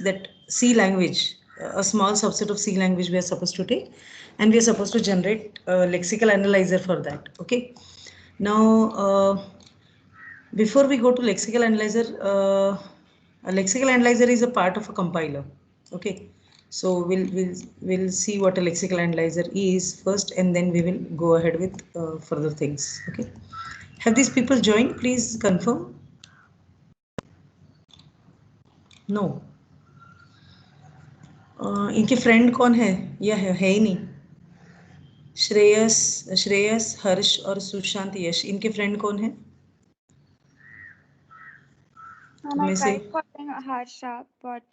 that C language, a small subset of C language we are supposed to take, and we are supposed to generate a lexical analyzer for that. Okay. Now, before we go to lexical analyzer, a lexical analyzer is a part of a compiler. Okay. So we'll see what a lexical analyzer is first, and then we will go ahead with further things. Okay. Have these people joined? Please confirm. No. इनके friend कौन है या है ही नहीं श्रेयस श्रेयस हर्ष और सुशांत यश इनके friend कौन है I tried calling Harsha, but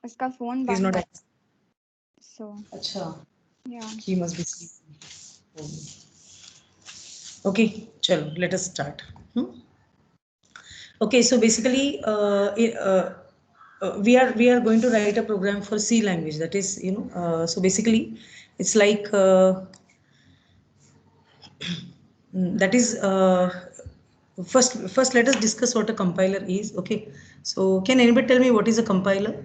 उसका phone He's बंद not है. So. अच्छा. Yeah. He must be sleeping. Okay, chalo, let us start. Okay, so basically, we are going to write a program for C language. That is, so basically, it's like that is first let us discuss what a compiler is. Okay, so can anybody tell me what is a compiler?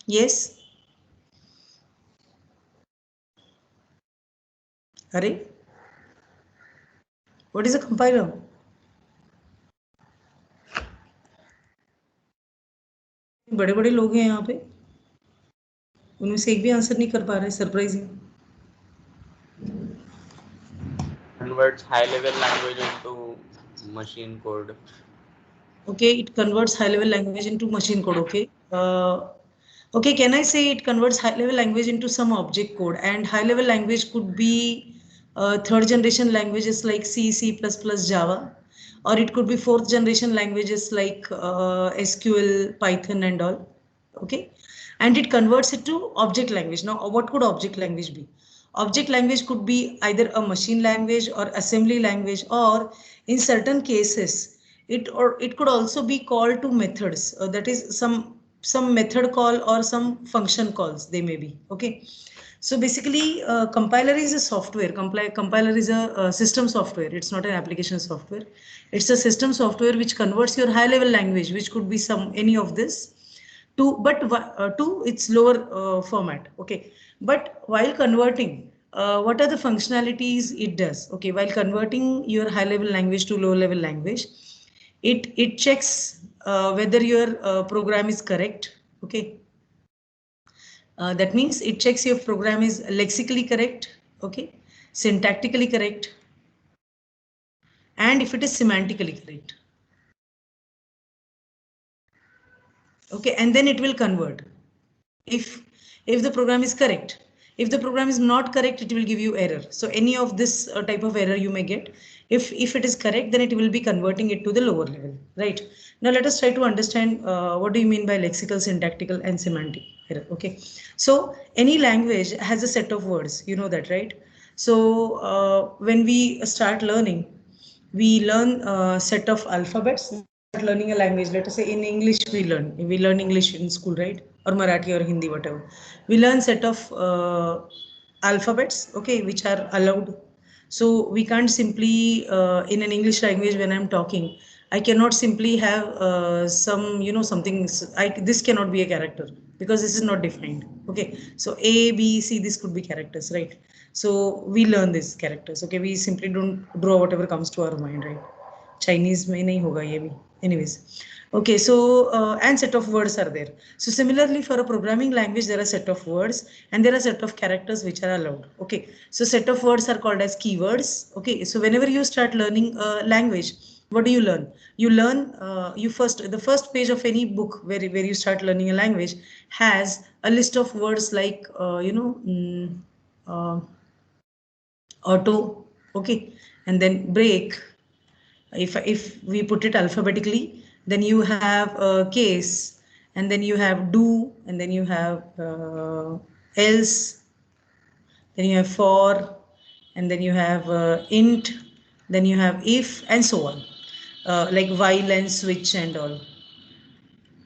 Yes. Hare, what is a compiler? बड़े बड़े लोग हैं यहाँ पे उनमें से एक भी आंसर नहीं कर पा रहे surprising converts high level language into machine code. Okay, it converts high level language into machine code. Okay, okay, can I say it converts high level language into some object code, and high level language could be third generation languages like C, C++, Java, or it could be fourth generation languages like SQL, Python and all. Okay, and it converts it to object language. Now what could object language be? Object language could be either a machine language or assembly language, or in certain cases it could also be called to methods. That is some method call or some function calls they may be. Okay, so basically compiler is a software. Compiler is a system software. It's not an application software. It's a system software which converts your high level language, which could be some any of this, to its lower format. Okay, but while converting, what are the functionalities it does? Okay, while converting your high level language to low level language, it checks whether your program is correct. Okay, that means it checks your program is lexically correct. Okay, syntactically correct, and if it is semantically correct. Okay, and then it will convert if the program is correct. If the program is not correct, it will give you error. So any of this type of error you may get. If it is correct, then it will be converting it to the lower level, right? Now let us try to understand what do you mean by lexical, syntactical and semantic error. Okay, so any language has a set of words, you know that, right? So when we start learning, we learn a set of alphabets. Learning a language, let us say in English we learn English in school, right? Or Marathi or Hindi, whatever. We learn set of alphabets, okay, which are allowed. So we can't simply in an English language, when I'm talking, I cannot simply have some, something. This cannot be a character because this is not defined. Okay, so A, B, C, this could be characters, right? So we learn these characters. Okay, we simply don't draw whatever comes to our mind, right? Chinese में नहीं होगा ये भी. Anyways, okay, so and set of words are there. So similarly, for a programming language, there are set of words and there are set of characters which are allowed. Okay, so set of words are called as keywords. Okay, so whenever you start learning a language, what do you learn? You learn the first page of any book where you start learning a language has a list of words like auto, okay, and then break. If we put it alphabetically, then you have a case, and then you have do, and then you have else, then you have for, and then you have int, then you have if, and so on, like while and switch and all.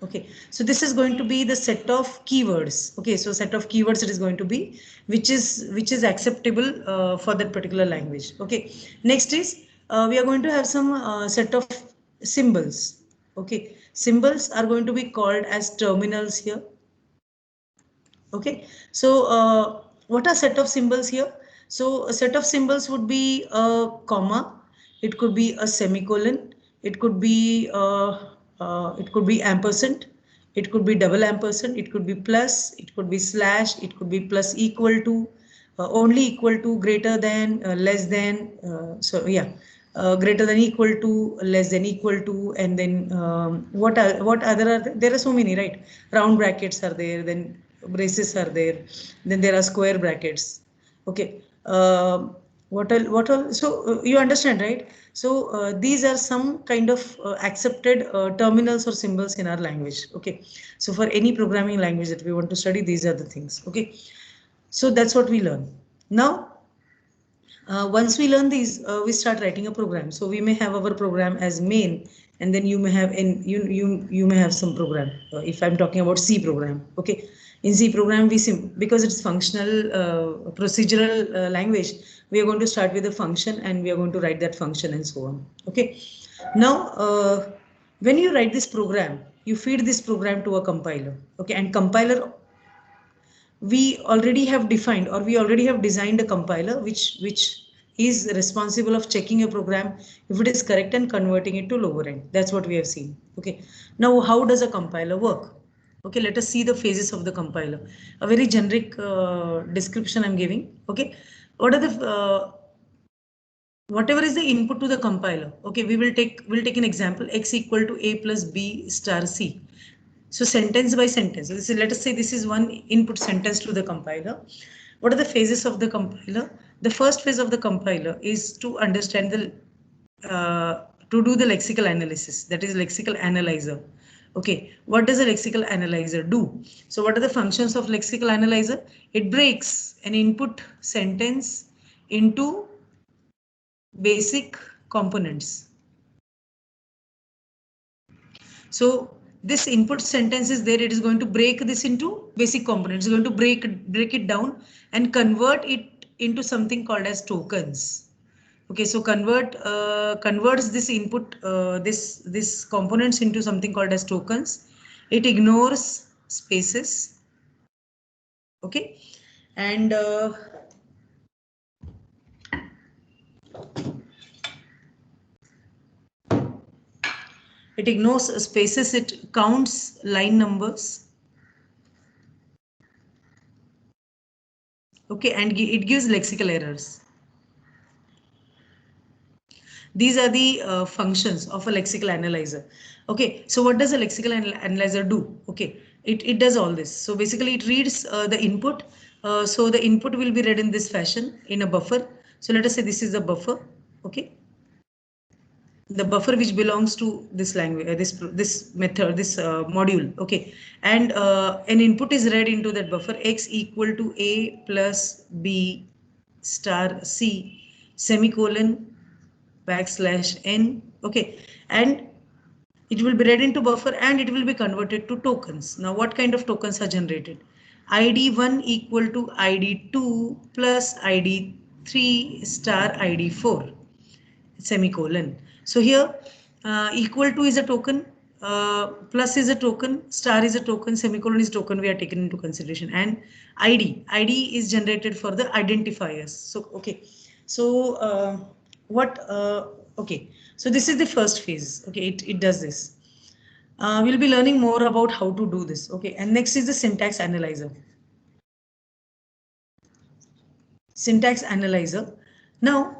Okay, so this is going to be the set of keywords. Okay, so set of keywords it is going to be which is acceptable for that particular language. Okay, next is we are going to have some set of symbols. Okay, symbols are going to be called as terminals here. Okay, so what are set of symbols here? So a set of symbols would be a comma, it could be a semicolon, it could be ampersand, it could be double ampersand, it could be plus, it could be slash, it could be plus equal to, only equal to, greater than, less than, so yeah, greater than equal to, less than equal to, and then what other are there are so many, right? Round brackets are there, then braces are there, then there are square brackets. Okay, what all, so you understand, right? So these are some kind of accepted terminals or symbols in our language. Okay, so for any programming language that we want to study, these are the things. Okay, so that's what we learn. Now once we learn these, we start writing a program. So we may have our program as main, and then you may have you may have some program. If I'm talking about C program, okay. In C program, because it's functional procedural language, we are going to start with a function and we are going to write that function and so on. Okay. Now, when you write this program, you feed this program to a compiler. Okay, and compiler, we already have defined or we already have designed a compiler which is responsible of checking a program if it is correct and converting it to lower end. That's what we have seen. Okay, now how does a compiler work? Okay, let us see the phases of the compiler. A very generic description I'm giving. Okay, what are the whatever is the input to the compiler. Okay, we'll take an example, x equal to a plus b star c. So sentence by sentence. So let us say this is one input sentence to the compiler. What are the phases of the compiler? The first phase of the compiler is to understand to do the lexical analysis. That is lexical analyzer. Okay, what does a lexical analyzer do? So what are the functions of lexical analyzer? It breaks an input sentence into basic components. So this input sentence is there, it is going to break this into basic components. It's going to break it down and convert it into something called as tokens. Okay, so converts this input, this components into something called as tokens. It ignores spaces. Okay, and it ignores spaces, it counts line numbers. Okay, and it gives lexical errors. These are the functions of a lexical analyzer. Okay, so what does a lexical analyzer do? Okay, it does all this. So basically it reads the input. So the input will be read in this fashion in a buffer. So let us say this is a buffer. Okay, the buffer which belongs to this language, this method, this module. Okay, and an input is read into that buffer, x equal to a plus b star c semicolon \n. Okay, and it will be read into buffer and it will be converted to tokens. Now what kind of tokens are generated? id1 equal to id2 plus id3 star id4 semicolon. So here equal to is a token, plus is a token, star is a token, semicolon is token we are taken into consideration, and id is generated for the identifiers. So okay, so okay, so this is the first phase. Okay, it does this. We'll be learning more about how to do this. Okay, and next is the syntax analyzer. Syntax analyzer. Now,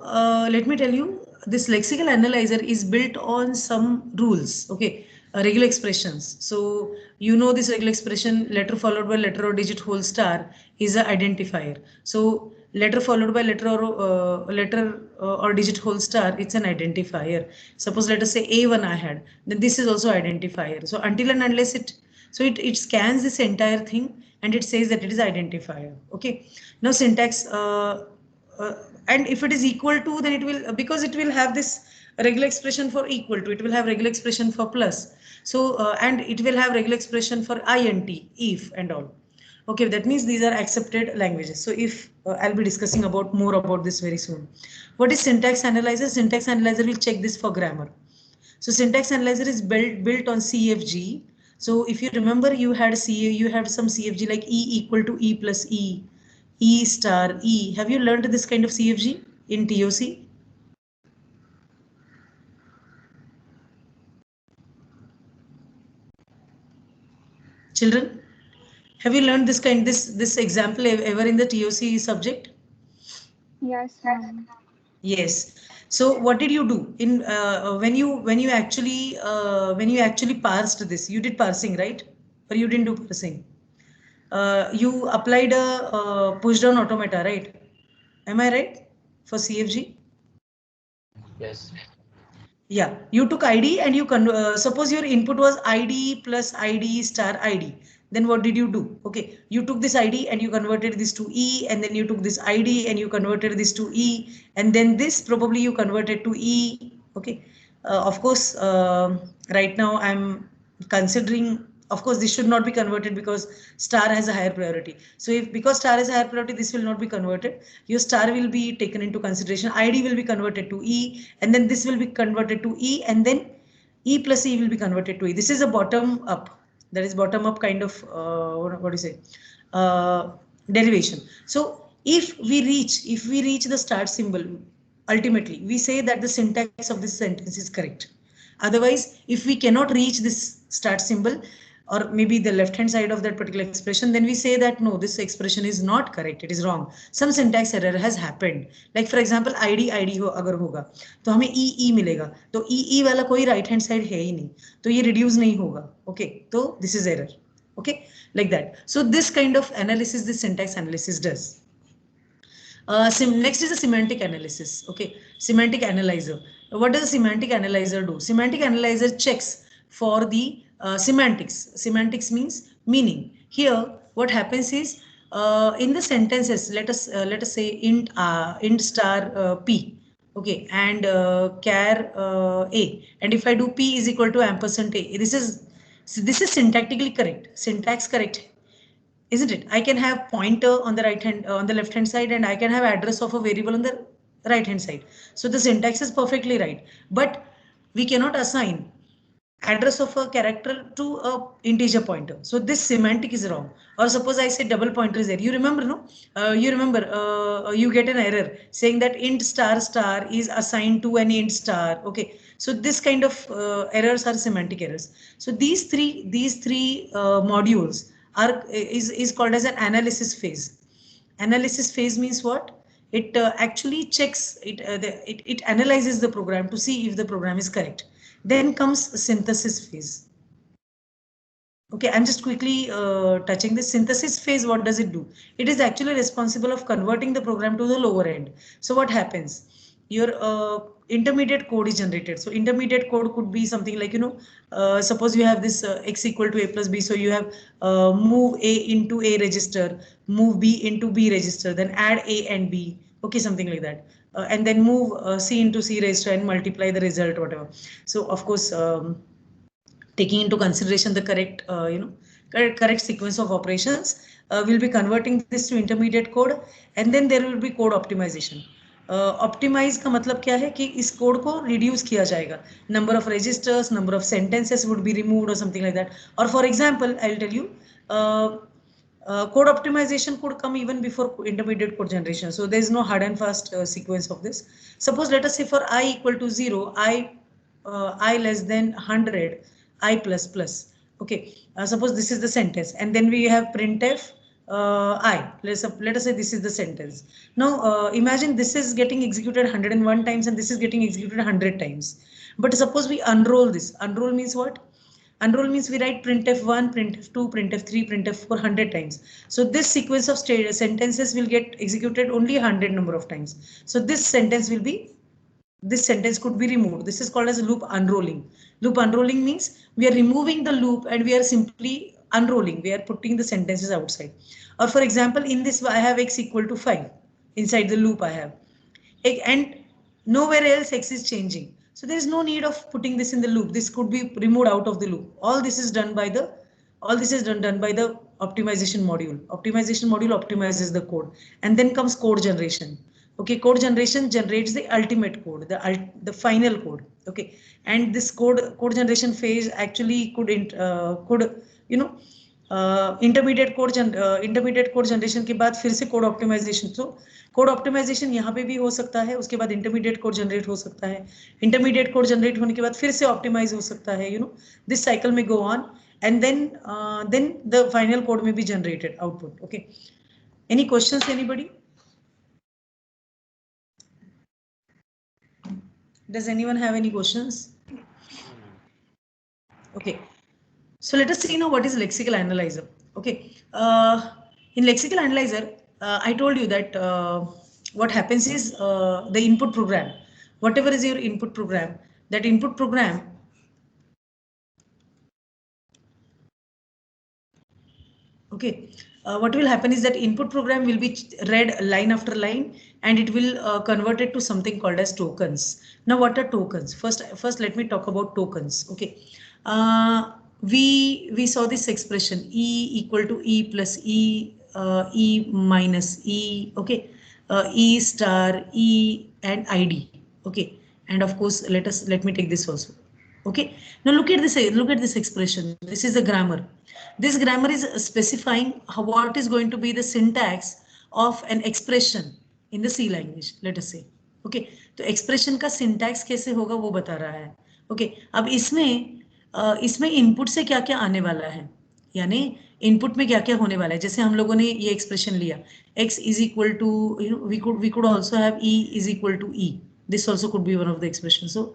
let me tell you, this lexical analyzer is built on some rules. Okay, regular expressions. So you know this regular expression, letter followed by letter or digit whole star is an identifier. So letter followed by letter or digit whole star, it's an identifier. Suppose let us say A1 I had, then this is also identifier. So until and unless it scans this entire thing and it says that it is identifier. Okay, now syntax and if it is equal to, then it will, because it will have this regular expression for equal to, it will have regular expression for plus. So and it will have regular expression for int, if and all. Okay, that means these are accepted languages. So if I'll be discussing about more about this very soon. What is syntax analyzer? Syntax analyzer will check this for grammar. So syntax analyzer is built on CFG. So if you remember, you had some CFG like E equal to E plus E, E star E. Have you learned this kind of CFG in TOC? Children, have you learned this example ever in the TOC subject? Yes, ma'am. Yes. So what did you do in when you actually parsed this? You did parsing, right? Or you didn't do parsing? You applied a push down automata, right? Am I right for CFG? Yes. Yeah, you took ID and suppose your input was ID plus ID star ID. Then what did you do? Okay, you took this ID and you converted this to E, and then you took this ID and you converted this to E, and then this probably you converted to E. Okay, of course, right now I'm considering, of course, this should not be converted because star has a higher priority. So if because star has a higher priority, this will not be converted. Your star will be taken into consideration. ID will be converted to E, and then this will be converted to E, and then E plus E will be converted to E. This is a bottom up. That is bottom up kind of what do you say? Derivation. So if we reach the start symbol, ultimately we say that the syntax of this sentence is correct. Otherwise, if we cannot reach this start symbol or maybe the left hand side of that particular expression, then we say that no, this expression is not correct, it is wrong. Some syntax error has happened. Like for example, id हो अगर होगा तो हमें e मिलेगा, तो e वाला कोई right hand side है ही नहीं, तो ये reduce नहीं होगा. Okay, तो this is error. Okay, like that. So this kind of analysis this syntax analysis does. Next is a semantic analysis. Okay, semantic analyzer. What does a semantic analyzer do? Semantic analyzer checks for the semantics. Semantics means meaning. Here, what happens is in the sentences, let us say int star p. Okay, and char a. And if I do p is equal to ampersand a, this is syntactically correct. Syntax correct, isn't it? I can have pointer on the on the left hand side, and I can have address of a variable on the right hand side. So the syntax is perfectly right, but we cannot assign address of a character to a integer pointer. So this semantic is wrong. Or suppose I say double pointer is there. You remember, no? You get an error saying that int star star is assigned to an int star. Okay. So this kind of errors are semantic errors. So these three modules is called as an analysis phase. Analysis phase means what? It actually checks it analyzes the program to see if the program is correct. Then comes synthesis phase. Okay, I'm just quickly touching this synthesis phase. What does it do? It is actually responsible of converting the program to the lower end. So what happens? Your intermediate code is generated. So intermediate code could be something like, suppose you have this x equal to a plus b. So you have move a into a register, move b into b register, then add a and b. Okay, something like that. And then move c into c register and multiply the result, whatever. So of course, taking into consideration the correct sequence of operations, we'll be converting this to intermediate code, and then there will be code optimization. Optimize का मतलब क्या है कि इस code को reduce किया जाएगा. Number of registers, number of sentences would be removed or something like that. Or for example, I'll tell you, code optimization could come even before intermediate code generation. So there is no hard and fast sequence of this. Suppose let us say for I equal to 0, I less than 100, I plus plus. Okay, suppose this is the sentence, and then we have printf I. Let us say this is the sentence. Now imagine this is getting executed 101 times and this is getting executed 100 times. But suppose we unroll this. Unroll means what? Unroll means we write printf1, printf2, printf3, printf4 100 times. So this sequence of sentences will get executed only 100 number of times. So this sentence could be removed. This is called as loop unrolling. Loop unrolling means we are removing the loop and we are simply unrolling. We are putting the sentences outside. Or for example, in this I have x equal to 5 inside the loop I have. And nowhere else x is changing. So there is no need of putting this in the loop. This could be removed out of the loop. All this is done by the optimization module. Optimization module optimizes the code, and then comes code generation. Okay, code generation generates the ultimate code, the final code. Okay, and this code generation phase actually could you know intermediate code generation के बाद फिर से code optimisation. तो code optimisation यहाँ पे भी हो सकता है, उसके बाद इंटरमीडिएट कोड जनरेट हो सकता है, इंटरमीडिएट कोड जनरेट होने के बाद फिर से ऑप्टिमाइज हो सकता है. दिस साइकिल में go on, and then the final code may be generated output. Okay, any questions, anybody? Does anyone have any questions? Okay, so let us see now what is lexical analyzer. Okay, in lexical analyzer, I told you that what happens is the input program, whatever is your input program, that input program okay, what will happen is that input program will be read line after line, and it will convert it to something called as tokens. Now, what are tokens? First, let me talk about tokens. Okay, we saw this expression E equal to E plus E, E minus E. Okay, E star E and ID. Okay, and of course, let me take this also. Okay, now look at this expression. This is the grammar. This grammar is specifying what is going to be the syntax of an expression in the C language, let us say. Okay, तो expression का syntax कैसे होगा वो बता रहा है. Okay, अब इसमें input से क्या क्या आने वाला है, यानी input में क्या क्या होने वाला है. जैसे हम लोगों ने ये expression लिया, x is equal to, we could also have E is equal to E. This also could be one of the expressions. So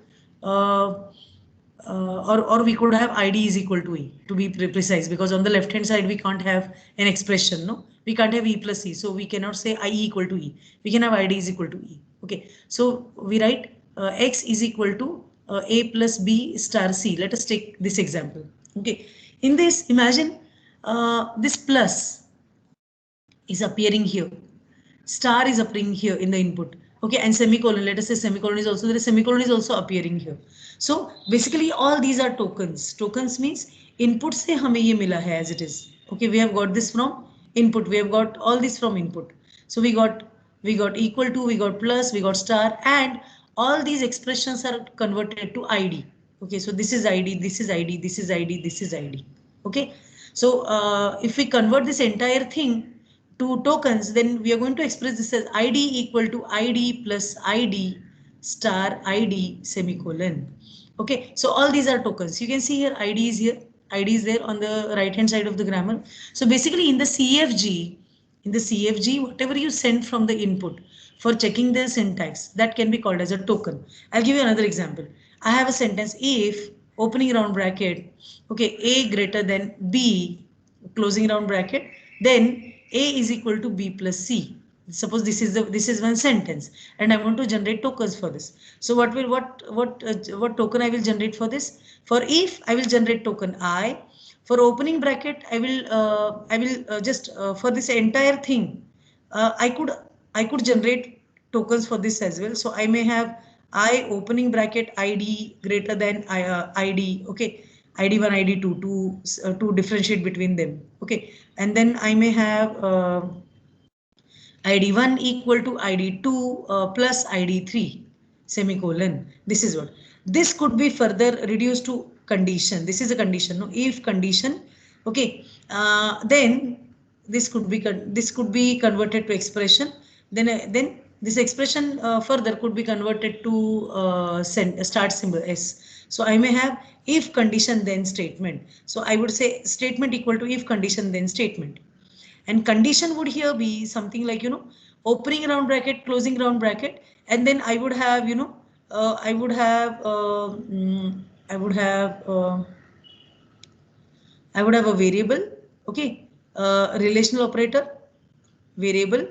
or we could have ID is equal to E, to be precise, because on the left hand side we can't have an expression. No, we can't have E plus E, so we cannot say I equal to E. We can have ID is equal to E. Okay, so we write x is equal to A plus B star C. Let us take this example. Okay, in this, imagine this plus is appearing here, star is appearing here in the input. Okay, and semicolon, let us say semicolon is also there, semicolon is also appearing here. So basically all these are tokens. Tokens means input se hame ye mila hai as it is. Okay, we have got this from input, we have got all this from input. So we got equal to, we got plus, we got star, and all these expressions are converted to ID. Okay, so this is ID, this is ID, this is ID, this is ID. Okay, so if we convert this entire thing to tokens, then we are going to express this as ID equal to ID plus ID star ID semicolon. Okay, so all these are tokens. You can see here ID is here, ID is there on the right hand side of the grammar. So basically in the CFG, whatever you send from the input for checking the syntax, that can be called as a token. I'll give you another example. I have a sentence, if opening round bracket, okay, A greater than B closing round bracket, then A is equal to B plus C. Suppose this is one sentence, and I want to generate tokens for this. So what token I will generate for this? For if, I will generate token I. For opening bracket, I will just for this entire thing, I could generate tokens for this as well. So I may have I opening bracket ID greater than ID. Okay, ID1, ID2 to differentiate between them. Okay, and then I may have ID1 equal to ID2 plus ID3 semicolon. This is what. This could be further reduced to condition. This is a condition, no? If condition. Okay, then this could be converted to expression. Then this expression further could be converted to start symbol S. So I may have if condition then statement. So I would say statement equal to if condition then statement. And condition would here be something like, opening round bracket, closing round bracket, and then I would have, I would have a variable, okay, relational operator, variable,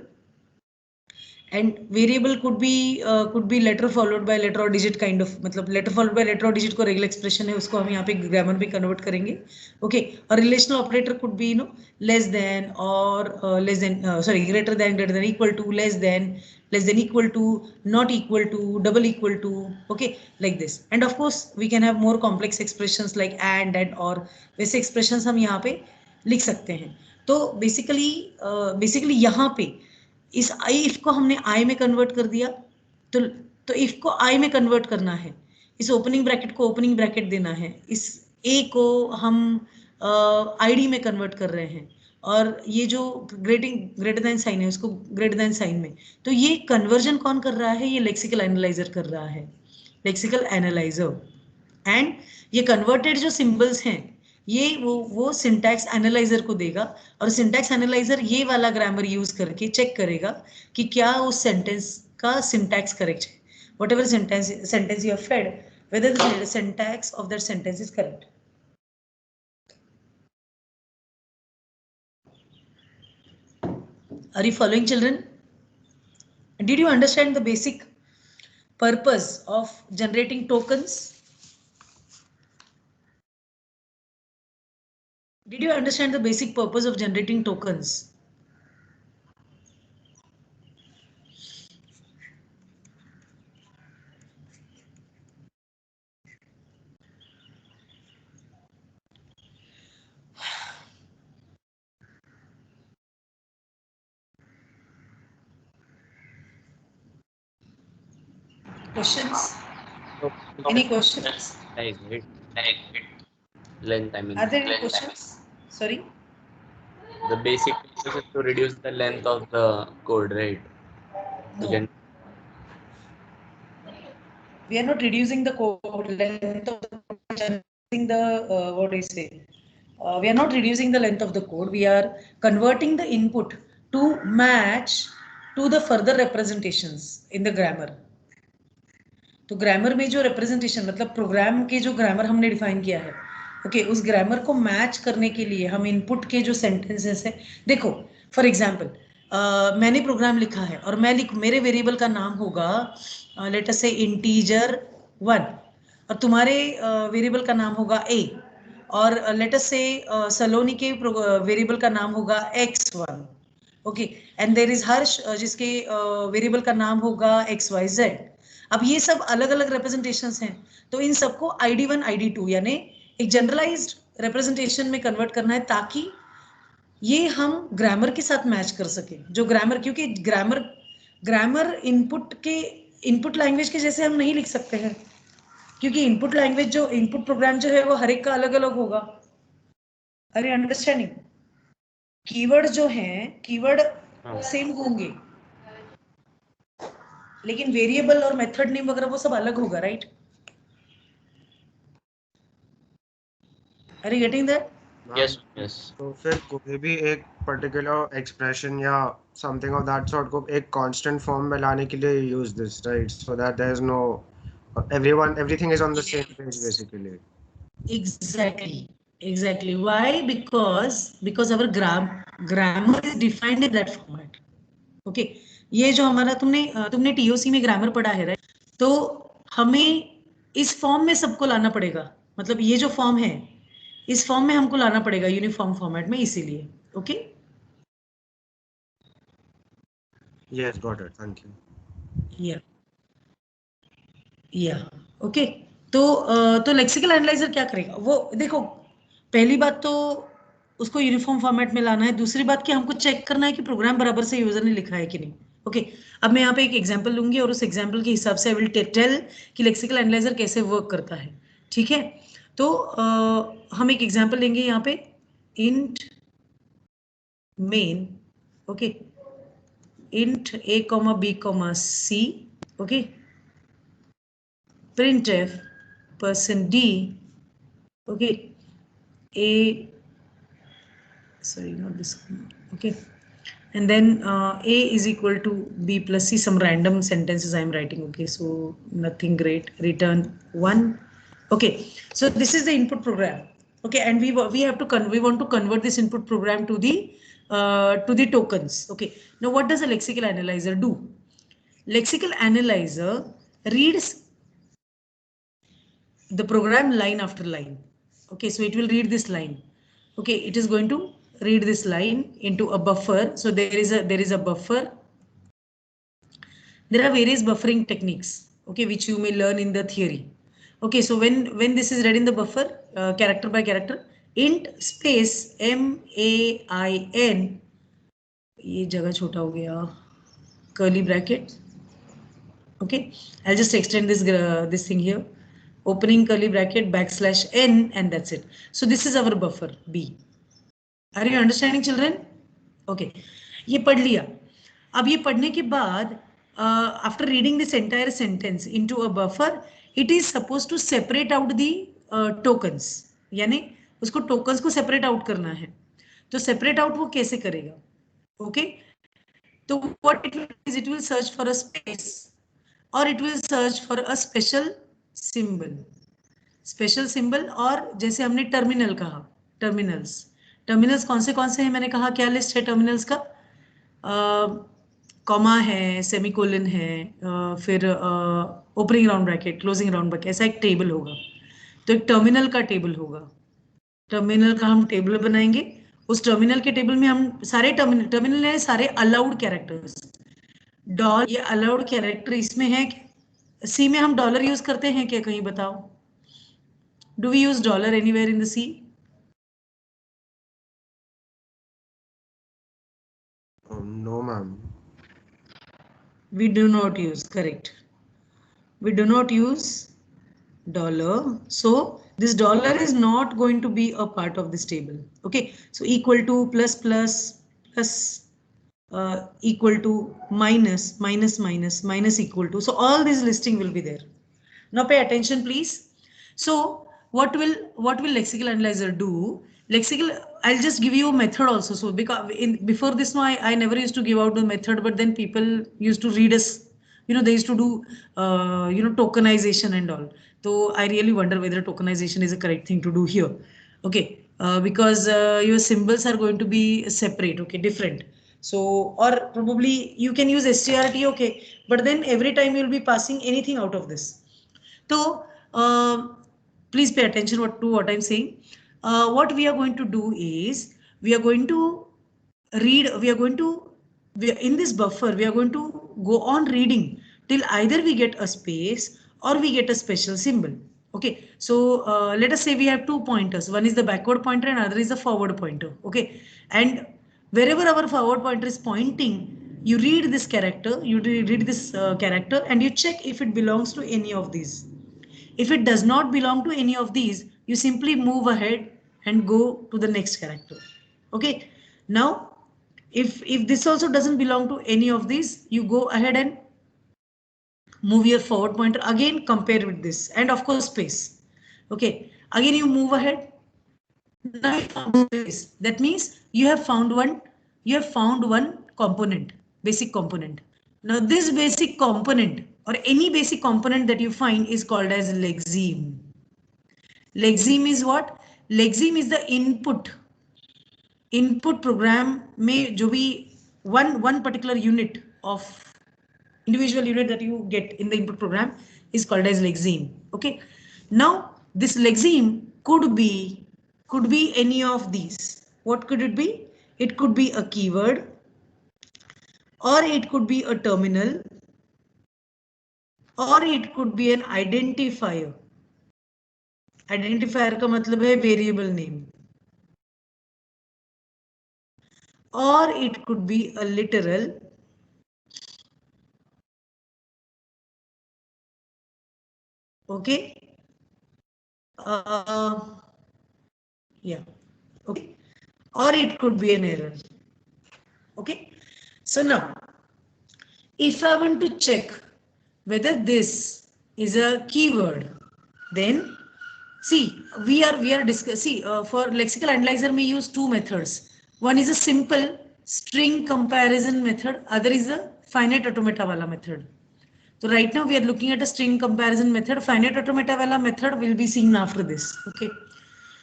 and variable could be letter followed by letter or digit kind of, मतलब letter followed by letter और digit को regular expression है, उसको हम यहाँ पे grammar में convert करेंगे. Okay, और relational operator could be less than or less than, sorry, greater than, equal to, less than equal to, not equal to, double equal to. Okay, like this. And of course we can have more complex expressions like and or, वैसे expressions हम यहाँ पे लिख सकते हैं. तो basically यहाँ पे इस if को हमने I में कन्वर्ट कर दिया, तो if को I में कन्वर्ट करना है, इस ओपनिंग ब्रैकेट को ओपनिंग ब्रैकेट देना है, इस A को हम ID में कन्वर्ट कर रहे हैं, और ये जो ग्रेटर देन साइन है उसको ग्रेटर देन साइन में. तो ये कन्वर्जन कौन कर रहा है? ये लेक्सिकल एनालाइजर कर रहा है, लेक्सिकल एनालाइजर. एंड ये कन्वर्टेड जो सिंबल्स हैं ये वो सिंटैक्स एनालाइजर को देगा, और सिंटैक्स एनालाइजर ये वाला ग्रामर यूज करके चेक करेगा कि क्या उस सेंटेंस का सिंटैक्स करेक्ट है. Whatever sentence you have fed, whether the syntax of that sentence is correct. Are you following, children? Did you understand the basic purpose of generating tokens? Did you understand the basic purpose of generating tokens? Questions? Any questions? Size, right? Length, I mean. Are there any questions? Sorry? The basic purpose is to reduce the length of the code, right? No. We are not reducing the code length of the what do I say? We are not reducing the length of the code. We are converting the input to match to the further representations in the grammar. तो grammar में जो representation, मतलब programme के जो grammar हमने define किया है, okay, उस ग्रामर को मैच करने के लिए हम इनपुट के जो सेंटेंसेस है, देखो फॉर एग्जांपल मैंने प्रोग्राम लिखा है और मेरे वेरिएबल का नाम होगा लेट अस से इंटीजर 1, और तुम्हारे वेरिएबल का नाम होगा a, और लेट अस से सलोनी के वेरिएबल का नाम होगा x1. Okay, and there is Harsh जिसके वेरिएबल का नाम होगा xyz. अब ये सब अलग अलग रिप्रेजेंटेशंस हैं, तो इन सबको ID1 ID2 यानी एक जनरलाइज्ड रिप्रेजेंटेशन में कन्वर्ट करना है, ताकि ये हम ग्रामर के साथ मैच कर सके. जो ग्रामर, क्योंकि ग्रामर इनपुट लैंग्वेज के जैसे हम नहीं लिख सकते हैं, क्योंकि इनपुट प्रोग्राम जो है वो हर एक का अलग अलग होगा. अरे अंडरस्टैंडिंग? कीवर्ड जो हैं, कीवर्ड सेम होंगे, लेकिन वेरिएबल और मेथड नेम वगैरह वो सब अलग होगा, right? Are you getting that? Yes. तो फिर कोई भी एक पर्टिकुलर एक्सप्रेशन या समथिंग ऑफ दैट सॉर्ट को एक कांस्टेंट फॉर्म में लाने के लिए use this, right? So that there is no everything is on the same page basically. Exactly. Why? Because our grammar is defined in that format. Okay. ये जो हमारा तुमने TOC में ग्रामर पढ़ा है, राइट? तो हमें इस फॉर्म में सबको लाना पड़ेगा, मतलब ये जो फॉर्म है इस फॉर्म में हमको लाना पड़ेगा यूनिफॉर्म फॉर्मेट में, इसीलिए. Okay, Yes, got it. Thank you. या ओके. तो लेक्सिकल एनालाइजर क्या करेगा? वो देखो, पहली बात तो उसको यूनिफॉर्म फॉर्मेट में लाना है, दूसरी बात कि हमको चेक करना है कि प्रोग्राम बराबर से यूजर ने लिखा है कि नहीं. ओके, अब मैं यहाँ पे एक एग्जांपल लूंगी और उस एग्जांपल के हिसाब से आई विल टेल कि लेक्सिकल एनालाइजर कैसे वर्क करता है. ठीक है, तो हम एक एग्जांपल लेंगे यहाँ पे, int main, okay, int a, b, c, okay, printf %d, okay, a, sorry, not this one, okay, and then a is equal to b plus c, some random sentences I am writing, okay, so nothing great, return 1. Okay, so this is the input program, okay, and we want to convert this input program to the tokens. Okay, now what does a lexical analyzer do? lexical analyzer reads the program line after line. Okay, so it will read this line. Okay, it is going to read this line into a buffer. So there is a buffer. There are various buffering techniques, okay, which you may learn in the theory. Okay, so when this is read in the buffer, character by character, int space MAIN, ये जगह छोटा हो गया, curly bracket. Okay, I'll just extend this thing here, opening curly bracket backslash n, and that's it. So this is our buffer B. Are you understanding, children? Okay, ये पढ़ लिया. अब ये पढ़ने के बाद after reading this entire sentence into a buffer, it is supposed to separate out the tokens. यानी उसको tokens को separate out करना है. तो separate out वो कैसे करेगा? Okay, तो what it will do is it will search for a space or it will search for a special symbol. Special symbol, और जैसे हमने terminal कहा, terminals कौन से हैं मैंने कहा, क्या लिस्ट है टर्मिनल्स का? कॉमा है, सेमीकोलन है, फिर opening round bracket, closing round bracket, ऐसा एक टेबल होगा. तो एक टर्मिनल का टेबल होगा. टर्मिनल का हम टेबल बनाएंगे. उस टर्मिनल के टेबल में हम सारे टर्मिनल है, सारे अलाउड कैरेक्टर्स. डॉलर, ये अलाउड कैरेक्टर इसमें है. सी में हम डॉलर यूज करते हैं क्या, कहीं बताओ? Do we use dollar anywhere in the C? No, ma'am. We do not use, correct. We do not use dollar. So this dollar is not going to be a part of this table. Okay, so equal to, plus plus, plus, equal to, minus, minus minus, minus equal to. So all this listing will be there. Now pay attention, please. So what will lexical analyzer do? I'll just give you a method also. So because before this, no, I never used to give out the method, but then people used to read us, they used to do tokenization and all. So I really wonder whether tokenization is a correct thing to do here. Okay, because your symbols are going to be separate, okay, different. So, or probably you can use strt, okay, but then every time you'll be passing anything out of this. So please pay attention to what I'm saying. What we are going to do is we are going to read, in this buffer, we are going to go on reading till either we get a space or we get a special symbol. Okay, so let us say we have two pointers. One is the backward pointer and other is the forward pointer. Okay, and wherever our forward pointer is pointing, you read this character, character, and you check if it belongs to any of these. If it does not belong to any of these, you simply move ahead and go to the next character. Okay, now if this also doesn't belong to any of these, you go ahead and move your forward pointer, again compare with this, and of course space. Okay, again you move ahead. Now you found space. That means you have found one component, basic component. Now this basic component or any basic component that you find is called as lexeme. Lexeme is what? Lexeme is the input program में जो भी one particular unit of individual unit that you get in the input program is called as lexeme. Okay, now this lexeme could be any of these. What could it be? It could be a keyword, or it could be a terminal, or it could be an identifier. Identifier का मतलब है variable name, or it could be a literal, okay, yeah, okay, or it could be an error. Okay, so now if I want to check whether this is a keyword, then see, we are discussing, for lexical analyzer we use two methods. One is a simple string comparison method, other is a finite automata wala method. So right now we are looking at a string comparison method. Finite automata wala method will be seen after this. Okay,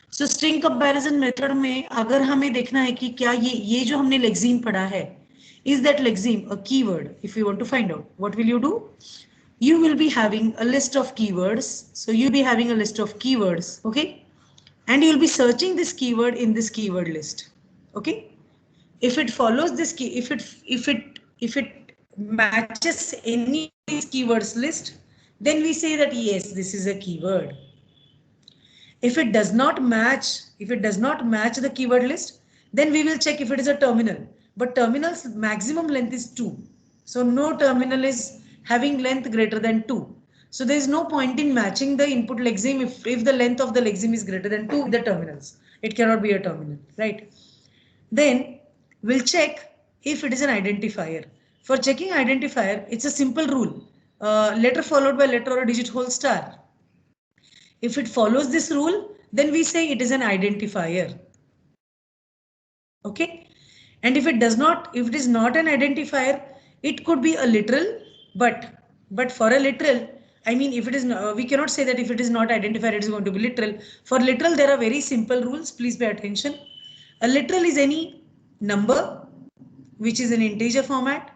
so string comparison method में अगर हमें देखना है कि क्या ये जो हमने lexeme पढ़ा है, Is that lexeme a keyword? If you want to find out, what will you do? You will be having a list of keywords. So you'll be having a list of keywords, okay? And you'll be searching this keyword in this keyword list, okay? If it follows this key, if it matches any of these keywords list, then we say that yes, this is a keyword. If it does not match the keyword list, then we will check if it is a terminal. But terminal's maximum length is 2. So no terminal is having length greater than 2. So there is no point in matching the input lexeme if the length of the lexeme is greater than 2 with the terminals. It cannot be a terminal, right? Then we'll check if it is an identifier. For checking identifier, it's a simple rule. Letter followed by letter or a digit whole star. If it follows this rule, then we say it is an identifier. Okay. And if it is not an identifier, it could be a literal, but for a literal, I mean, if it is, we cannot say that if it is not identifier, it is going to be literal. For literal, there are very simple rules. Please pay attention. A literal is any number which is an integer format,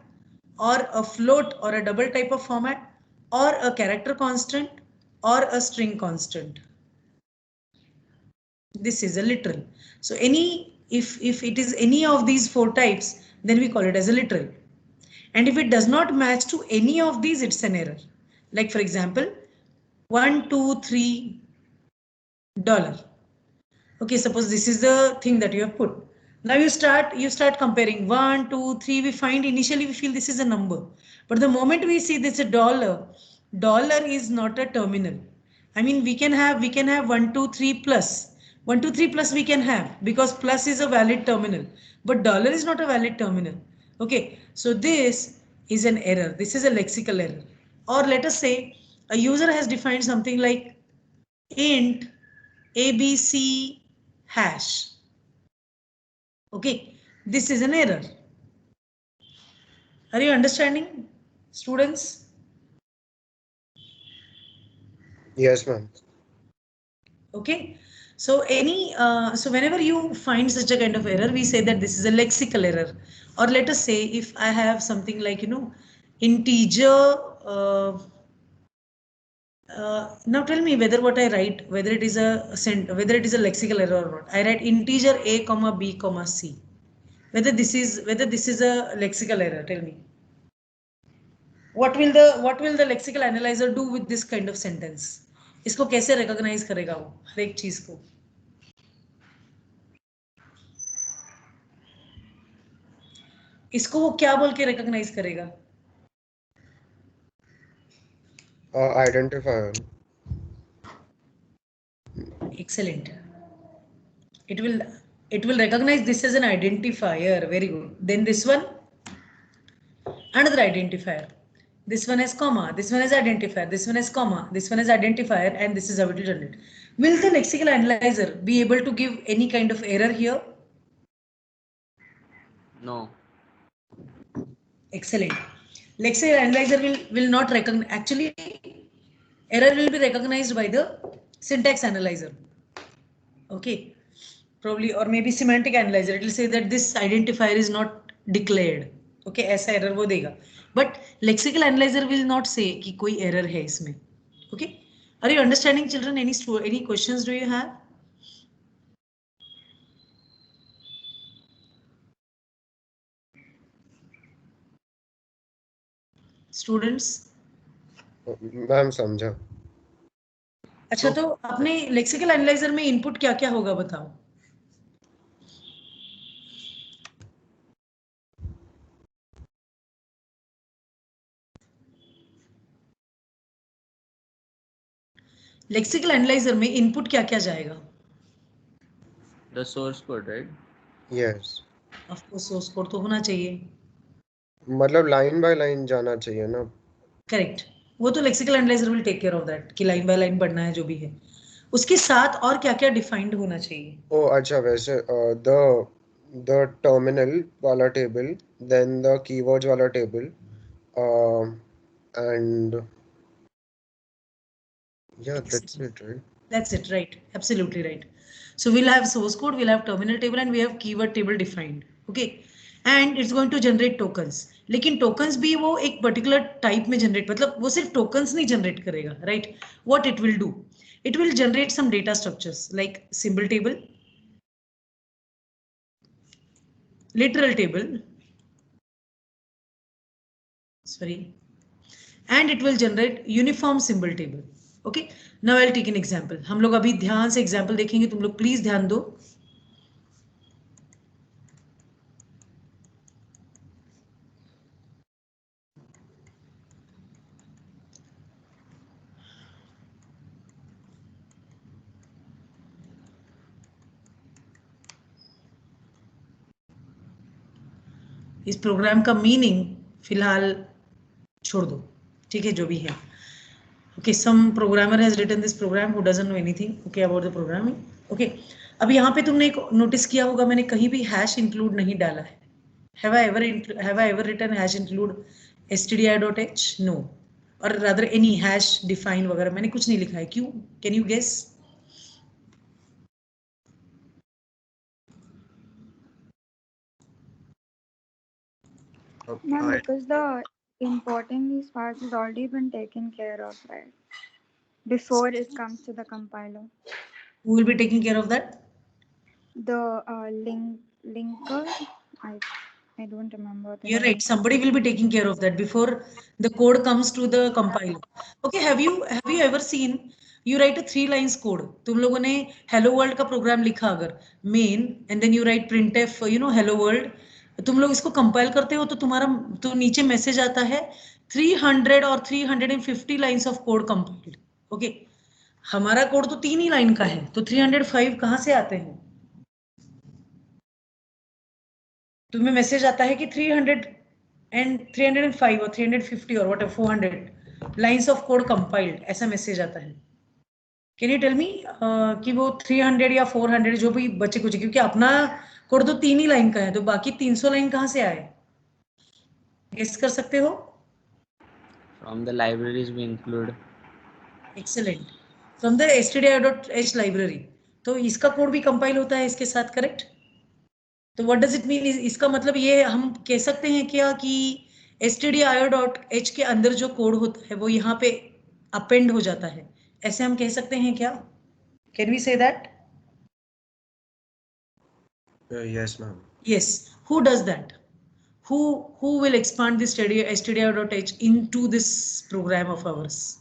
or a float or a double type of format, or a character constant, or a string constant. This is a literal. So if it is any of these 4 types, then we call it as a literal. And if it does not match to any of these, it's an error. Like for example, 1, 2, 3 $. Okay, suppose this is the thing that you have put. Now you start comparing 1, 2, 3. We find initially we feel this is a number, but the moment we see this a $, dollar is not a terminal. I mean, we can have 1, 2, 3 plus. 1, 2, 3 plus we can have because plus is a valid terminal, but dollar is not a valid terminal. Okay, so this is an error. This is a lexical error. Or let us say a user has defined something like int ABC hash. Okay, this is an error. Are you understanding, students? Yes, ma'am. Okay, so so whenever you find such a kind of error, we say that this is a lexical error. Or let us say if I have something like, integer. Now tell me whether what I write, whether it is a lexical error or not. I write integer a comma b comma c. Whether this is a lexical error. Tell me. What will the lexical analyzer do with this kind of sentence? इसको कैसे recognize करेगा वो हर एक चीज को? इसको वो क्या बोल के recognize करेगा? Identifier. Excellent. It will recognize this as an identifier. Very good. Then this one, another identifier. This one has comma, this one has identifier, this one has comma, this one has identifier, and this is how it will generate. Will the lexical analyzer be able to give any kind of error here? No. Excellent. Lexical analyzer will not recognize. Actually, error will be recognized by the syntax analyzer. Okay, probably, or maybe semantic analyzer. It will say that this identifier is not declared. Okay, ऐसा error वो देगा. But lexical analyzer will not say कि कोई error है इसमें. Okay, are you understanding, children? Any questions do you have? Students? Ma'am समझा. अच्छा, तो अपने लेक्सिकल एनालाइजर में इनपुट क्या क्या होगा बताओ. लेक्सिकल एनालाइजर में इनपुट क्या क्या जाएगा? The source code, right? Yes. Of course, source code तो होना चाहिए. मतलब लाइन बाय लाइन जाना चाहिए ना. करेक्ट, वो तो lexical analyzer will take care of that कि लाइन बाय लाइन पढ़ना है जो भी है. उसके साथ और क्या क्या डिफाइंड होना चाहिए? ओ अच्छा, वैसे the terminal वाला टेबल, then the keywords वाला table, and yeah, that's it, right? That's it, right? Absolutely right. So we'll have source code, we'll have terminal table, and we have keyword table defined. Okay. And it's going to generate tokens. लेकिन tokens भी वो एक particular type में generate, मतलब वो सिर्फ tokens नहीं generate करेगा, right? What it will do, it will generate some data structures like symbol table, literal table, sorry, and it will generate uniform symbol table. Okay, now I'll take an example. हम लोग अभी ध्यान से example देखेंगे, तुम लोग please ध्यान दो. इस प्रोग्राम का मीनिंग फिलहाल छोड़ दो, ठीक है, जो भी है. Okay, some programmer has written this program who doesn't know anything, okay, about the programming. Okay, अब यहाँ पे तुमने एक नोटिस किया होगा, मैंने कहीं भी हैश इंक्लूड नहीं डाला है. Have I ever written hash include stdi.h? No. Or rather any hash define वगैरह मैंने कुछ नहीं लिखा है. क्यों? Can you guess? Ma'am, because the importing these parts has already been taken care of, right? Before it comes to the compiler. Who will be taking care of that? The linker, I don't remember. You're right. Somebody will be taking care of that before the code comes to the compiler. Okay, have you ever seen you write a 3 lines code? तुम लोगों ने hello world का programme लिखा अगर main and then you write printf, you know, hello world. तुम लोग इसको compile करते हो तो तुम्हारा तो नीचे मैसेज आता है 300 और 350 lines of code compiled. Okay, हमारा कोड तो 3 ही लाइन का है, तो 305 कहाँ से आते हैं? तुम्हें मैसेज आता है कि 300 and 305 और 350 और whatever 400 lines of code compiled, ऐसा मैसेज आता है. कैन यू टेल मी कि वो 300 या 400 जो भी बचे कुछ, क्योंकि अपना कोड तो 3 ही लाइन का है, तो बाकी 300 लाइन कहाँ से आए? गेस कर सकते हो? From the libraries we include. Excellent. From the stdi.h library. तो इसका कोड भी कंपाइल होता है इसके साथ, करेक्ट? तो व्हाट डज इट मीन? इसका मतलब ये हम कह सकते हैं क्या कि stdio.h के अंदर जो कोड होता है वो यहाँ पे अपेंड हो जाता है, ऐसे हम कह सकते हैं क्या? Can we say that? Yes, ma'am. Yes. Who does that? Who will expand this stdio.h into this program of ours?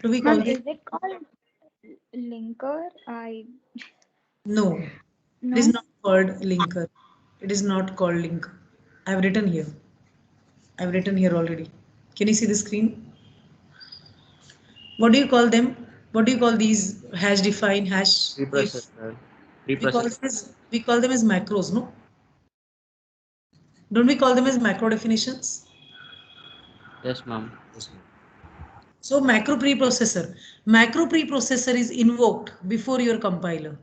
Do we call Ma'am, it? is it called linker? No, it is not called linker. It is not called linker. I have written here. I have written here already. Can you see the screen? What do you call them? What do you call these hash define, hash? Preprocessor. We call them as macros, no? Don't we call them as macro definitions? Yes, ma'am. So macro preprocessor is invoked before your compiler.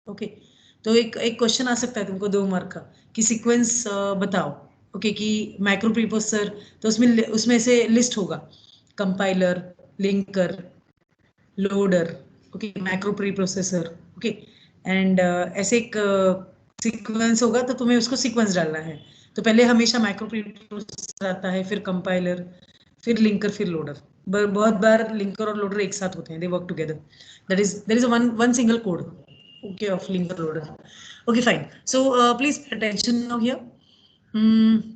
Okay, तो एक question आ सकता है तुमको 2 mark का कि sequence बताओ. Okay, कि macro preprocessor, तो उसमें से लिस्ट होगा compiler, linker, loader, okay, macro preprocessor, okay, and ऐसे एक सीक्वेंस होगा, तो तुम्हें उसको सीक्वेंस डालना है. तो पहले हमेशा मैक्रो प्रीप्रोसेसर आता है, फिर कंपाइलर, फिर लिंकर, फिर लोडर. बहुत बार लिंकर और लोडर एक साथ होते हैं, they work together. That is there is one single code, okay, of linker loader. Okay, fine. So please pay attention now here.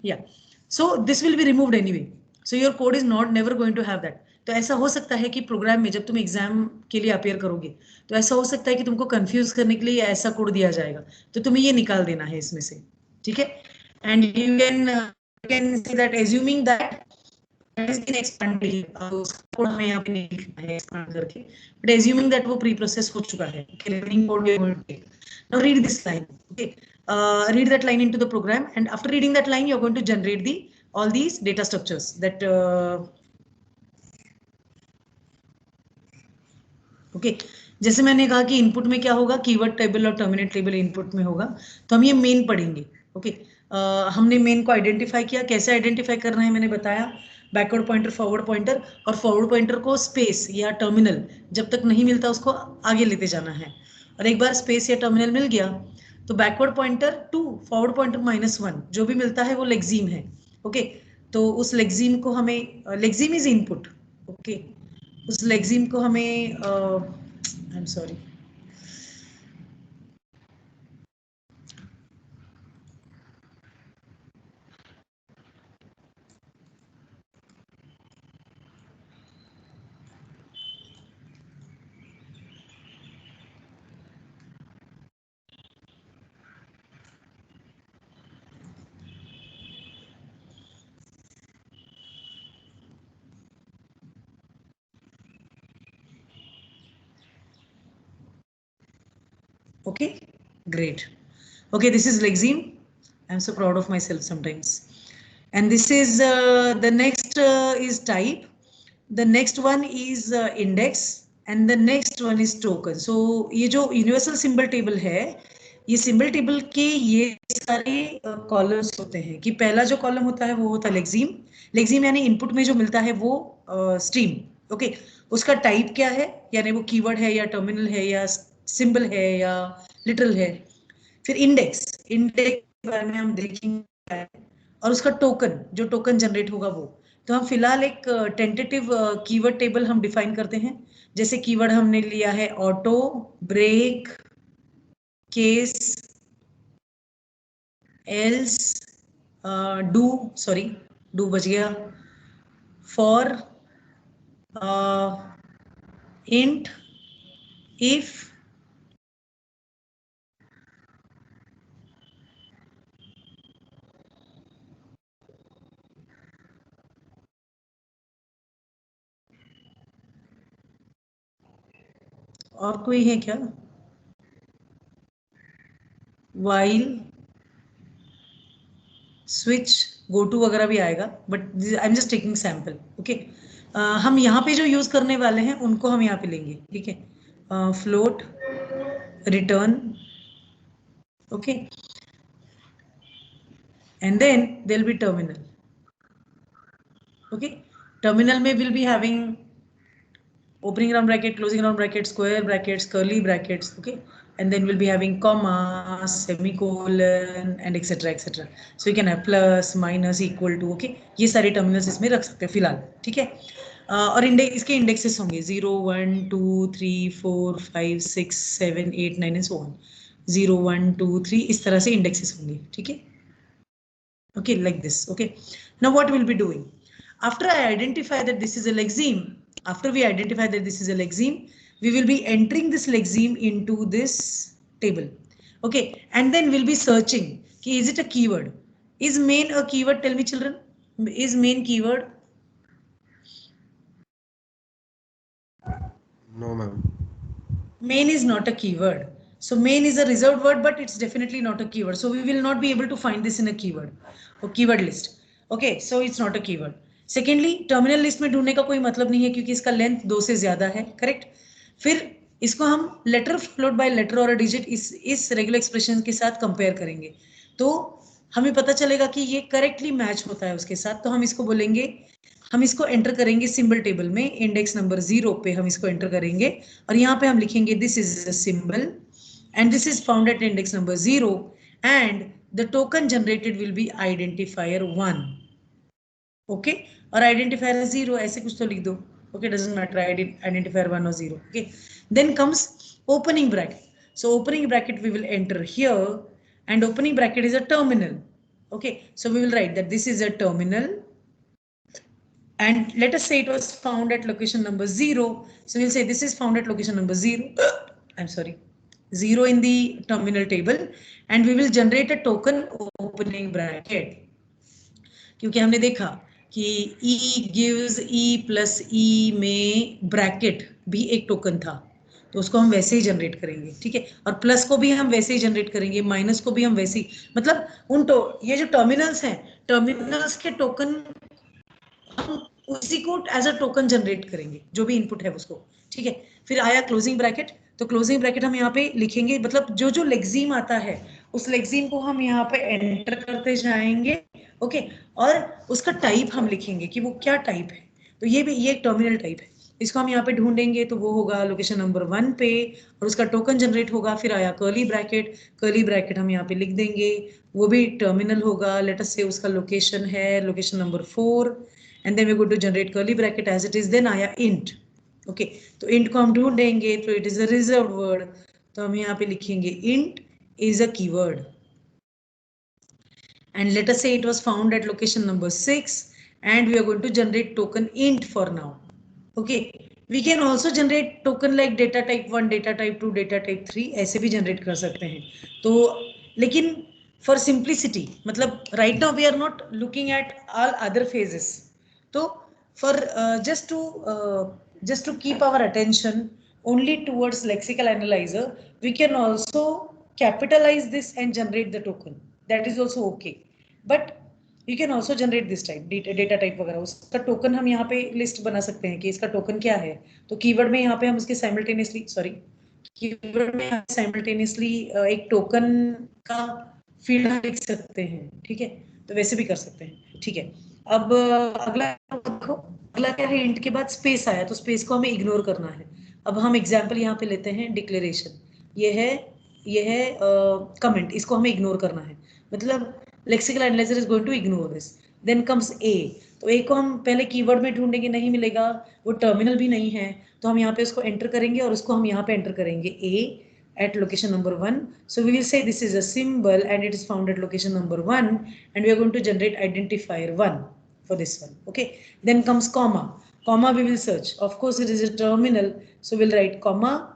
Yeah, so this will be removed anyway, so your code is never going to have that. तो ऐसा हो सकता है कि programme में जब तुम exam के लिए अपेयर करोगे तो ऐसा हो सकता है कि तुमको कंफ्यूज करने के लिए ऐसा कोड दिया जाएगा, तो तुम्हें ये निकाल देना है इसमें से, ठीक है? And you can say that assuming that has been expanded, code हमें यहाँ पे नहीं लिखना है एक्सपांड करके, but assuming that वो प्री प्रोसेस हो चुका है. Okay, running code we are going to take. Now read this line. Okay, read that line into the program, and after reading that line, you are going to generate all these data structures that. Okay, जैसे मैंने कहा कि input में क्या होगा, keyword table और terminate table input में होगा, तो हम ये मेन पढ़ेंगे. ओके, हमने मेन को आइडेंटिफाई किया। कैसे आइडेंटिफाई करना है मैंने बताया, बैकवर्ड पॉइंटर, फॉरवर्ड पॉइंटर, और फॉरवर्ड पॉइंटर को स्पेस या टर्मिनल जब तक नहीं मिलता उसको आगे लेते जाना है। और एक बार स्पेस या टर्मिनल मिल गया तो बैकवर्ड पॉइंटर 2, फॉरवर्ड पॉइंटर -1 जो भी मिलता है वो लेक्सीम है। ओके, तो उस लेक्सीम को हमें, लेक्सीम इज इनपुट। ओके, उस लेक्सीम को हमें I am sorry, okay, great. Okay, this is lexeme. I'm so proud of myself sometimes. And this is the next is type, the next one is index, and the next one is token. So ये जो universal symbol table है, ये symbol table के ये सारे columns होते हैं कि पहला जो कॉलम होता है वो होता है लेक्सीम। लेक्सीम यानी इनपुट में जो मिलता है वो स्ट्रीम। ओके, उसका टाइप क्या है, यानी वो कीवर्ड है या टर्मिनल है या सिंबल है या लिटरल है। फिर इंडेक्स, इंडेक्स के बारे में हम देखेंगे, और उसका टोकन, जो टोकन जनरेट होगा वो। तो हम फिलहाल एक टेंटेटिव कीवर्ड टेबल हम डिफाइन करते हैं। जैसे कीवर्ड हमने लिया है auto, break, case, else, do, sorry do बच गया, फॉर, इंट, इफ, और कोई है क्या, वाइल, स्विच, गो टू वगैरह भी आएगा, but I am just taking sample. Okay, हम यहाँ पे जो यूज करने वाले हैं उनको हम यहाँ पे लेंगे, ठीक है। Float, return, okay, and then there will be terminal. Okay, terminal में will be having opening round bracket, closing round bracket, square brackets, curly brackets, okay, and then we'll be having comma, semicolon, and etc etc. So you can have plus, minus, equal to, okay, ये सारे terminals इसमें रख सकते हैं फिलहाल, ठीक है। और इसके इंडेक्सेस होंगे 0 1 2 3 4 5 6 7 8 9 एंड सो ऑन। 0 1 2 3 इस तरह से इंडेक्सेस होंगे, ठीक है। Okay, like this. Okay, now what we'll be doing after I identify that this is a lexeme, after we identify that this is a lexeme, we will be entering this lexeme into this table. Okay, and then we'll be searching ki is it a keyword, is main a keyword, tell me children, is main keyword? No, ma'am. Main is not a keyword. So main is a reserved word, but it's definitely not a keyword. So we will not be able to find this in a keyword or keyword list. Okay, so it's not a keyword. Secondly, terminal list में ढूंढने का कोई मतलब नहीं है क्योंकि इसका length 2 से ज्यादा है, करेक्ट। फिर इसको हम लेटर फॉलोड बाय लेटर और डिजिट इस रेगुलर एक्सप्रेशन के साथ कंपेयर करेंगे, तो हमें पता चलेगा कि ये करेक्टली मैच होता है उसके साथ। तो हम इसको बोलेंगे, हम इसको एंटर करेंगे सिंबल टेबल में, इंडेक्स नंबर 0 पे हम इसको एंटर करेंगे और यहाँ पे हम लिखेंगे this is a symbol and this is found at index number 0 and the token generated will be identifier 1। Okay, और आइडेंटिफायर 0 ऐसे कुछ तो लिख दो। ओके, डजंट मैटर आइडेंटिफायर 1 और 0। Okay, then comes opening bracket. So opening bracket we will enter here and opening bracket is a terminal. Okay, so we will write that this is a terminal and let us say it was found at location number 0. So we'll say this is found at location number 0. I'm sorry, 0 in the terminal table and we will generate a token opening bracket. क्योंकि हमने देखा कि E gives E plus E में bracket भी एक token था, तो उसको हम वैसे ही जनरेट करेंगे, ठीक है। और प्लस को भी हम वैसे ही जनरेट करेंगे, माइनस को भी हम वैसे ही, मतलब ये जो टर्मिनल्स हैं, टर्मिनल्स के टोकन हम उसी को एज अ टोकन जनरेट करेंगे, जो भी इनपुट है उसको, ठीक है। फिर आया क्लोजिंग ब्रैकेट, तो क्लोजिंग ब्रैकेट हम यहाँ पे लिखेंगे, मतलब जो लेक्सीम आता है उस लेक्सीम को हम यहाँ पे एंटर करते जाएंगे, ओके, और उसका टाइप हम लिखेंगे कि वो क्या टाइप है। तो ये एक टर्मिनल टाइप है, इसको हम यहाँ पे ढूंढेंगे तो वो होगा लोकेशन नंबर 1 पे, और उसका टोकन जनरेट होगा। फिर आया कर्ली ब्रैकेट हम यहाँ पे लिख देंगे, वो भी टर्मिनल होगा। लेट अस से उसका लोकेशन है location number 4, and then we go to generate curly bracket as it is. Then आया इंट, ओके, तो इंट को हम ढूंढेंगे, तो it is a reserved word, तो हम यहाँ पे लिखेंगे int is a keyword, and let us say it was found at location number 6, and we are going to generate token int for now. Okay, we can also generate token like data type 1, data type 2, data type 3, ऐसे भी generate कर सकते हैं। तो लेकिन for simplicity, मतलब right now we are not looking at all other phases, तो for just to keep our attention only towards lexical analyzer, we can also capitalize this and generate the token. That is also okay, but you can also generate this type data type वगैरह, उसका token हम यहाँ पे list बना सकते हैं कि इसका टोकन क्या है। तो कीवर्ड में यहाँ पे हम उसके साइमल्टेनियसली एक टोकन का फील्ड लिख सकते हैं, ठीक है, तो वैसे भी कर सकते हैं, ठीक है। अब अगला देखो, अगला क्या है, इंट के बाद स्पेस आया, तो स्पेस को हमें इग्नोर करना है। अब हम एग्जाम्पल यहाँ पे लेते हैं डिक्लेरेशन, ये है कमेंट, इसको हमें इग्नोर करना है, मतलब lexical analyser is going to ignore this. Then comes a, तो ए को हम पहले कीवर्ड में ढूंढेंगे, नहीं मिलेगा, वो टर्मिनल भी नहीं है, तो हम यहाँ पे उसको एंटर करेंगे और उसको हम यहाँ पे एंटर करेंगे ए at location number 1. So we will say this is a symbol and it is found at location number 1, and we are going to generate identifier 1 for this one. Okay, then comes comma. We will search, of course it is a terminal, so we'll write comma,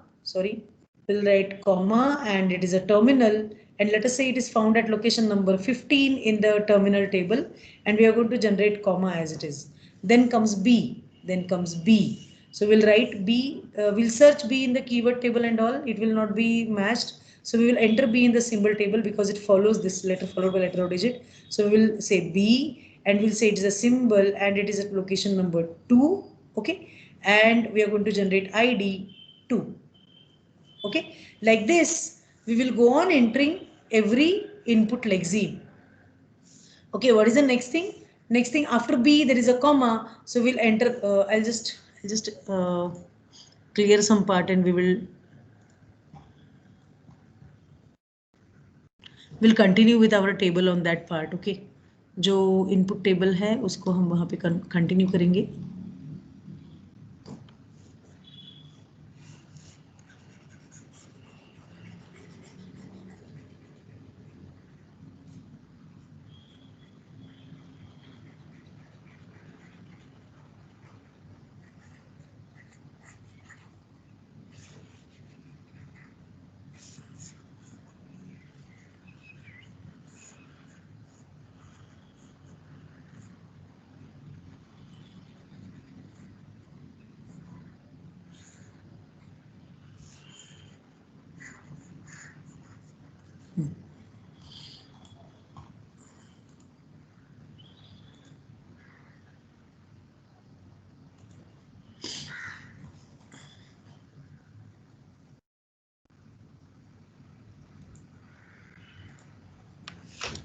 and it is a terminal, and let us say it is found at location number 15 in the terminal table, and we are going to generate comma as it is. Then comes B. So we'll write B, we'll search B in the keyword table and all, it will not be matched. So we will enter B in the symbol table because it follows this letter followed by letter or digit. So we will say B, and we'll say it is a symbol and it is at location number 2, okay, and we are going to generate ID 2. Okay, like this we will go on entering every input lexeme. Okay, what is the next thing? Next thing, after B there is a comma, so we'll enter, I'll just clear some part and we'll continue with our table on that part. Okay, जो input table है उसको हम वहाँ पे continue करेंगे।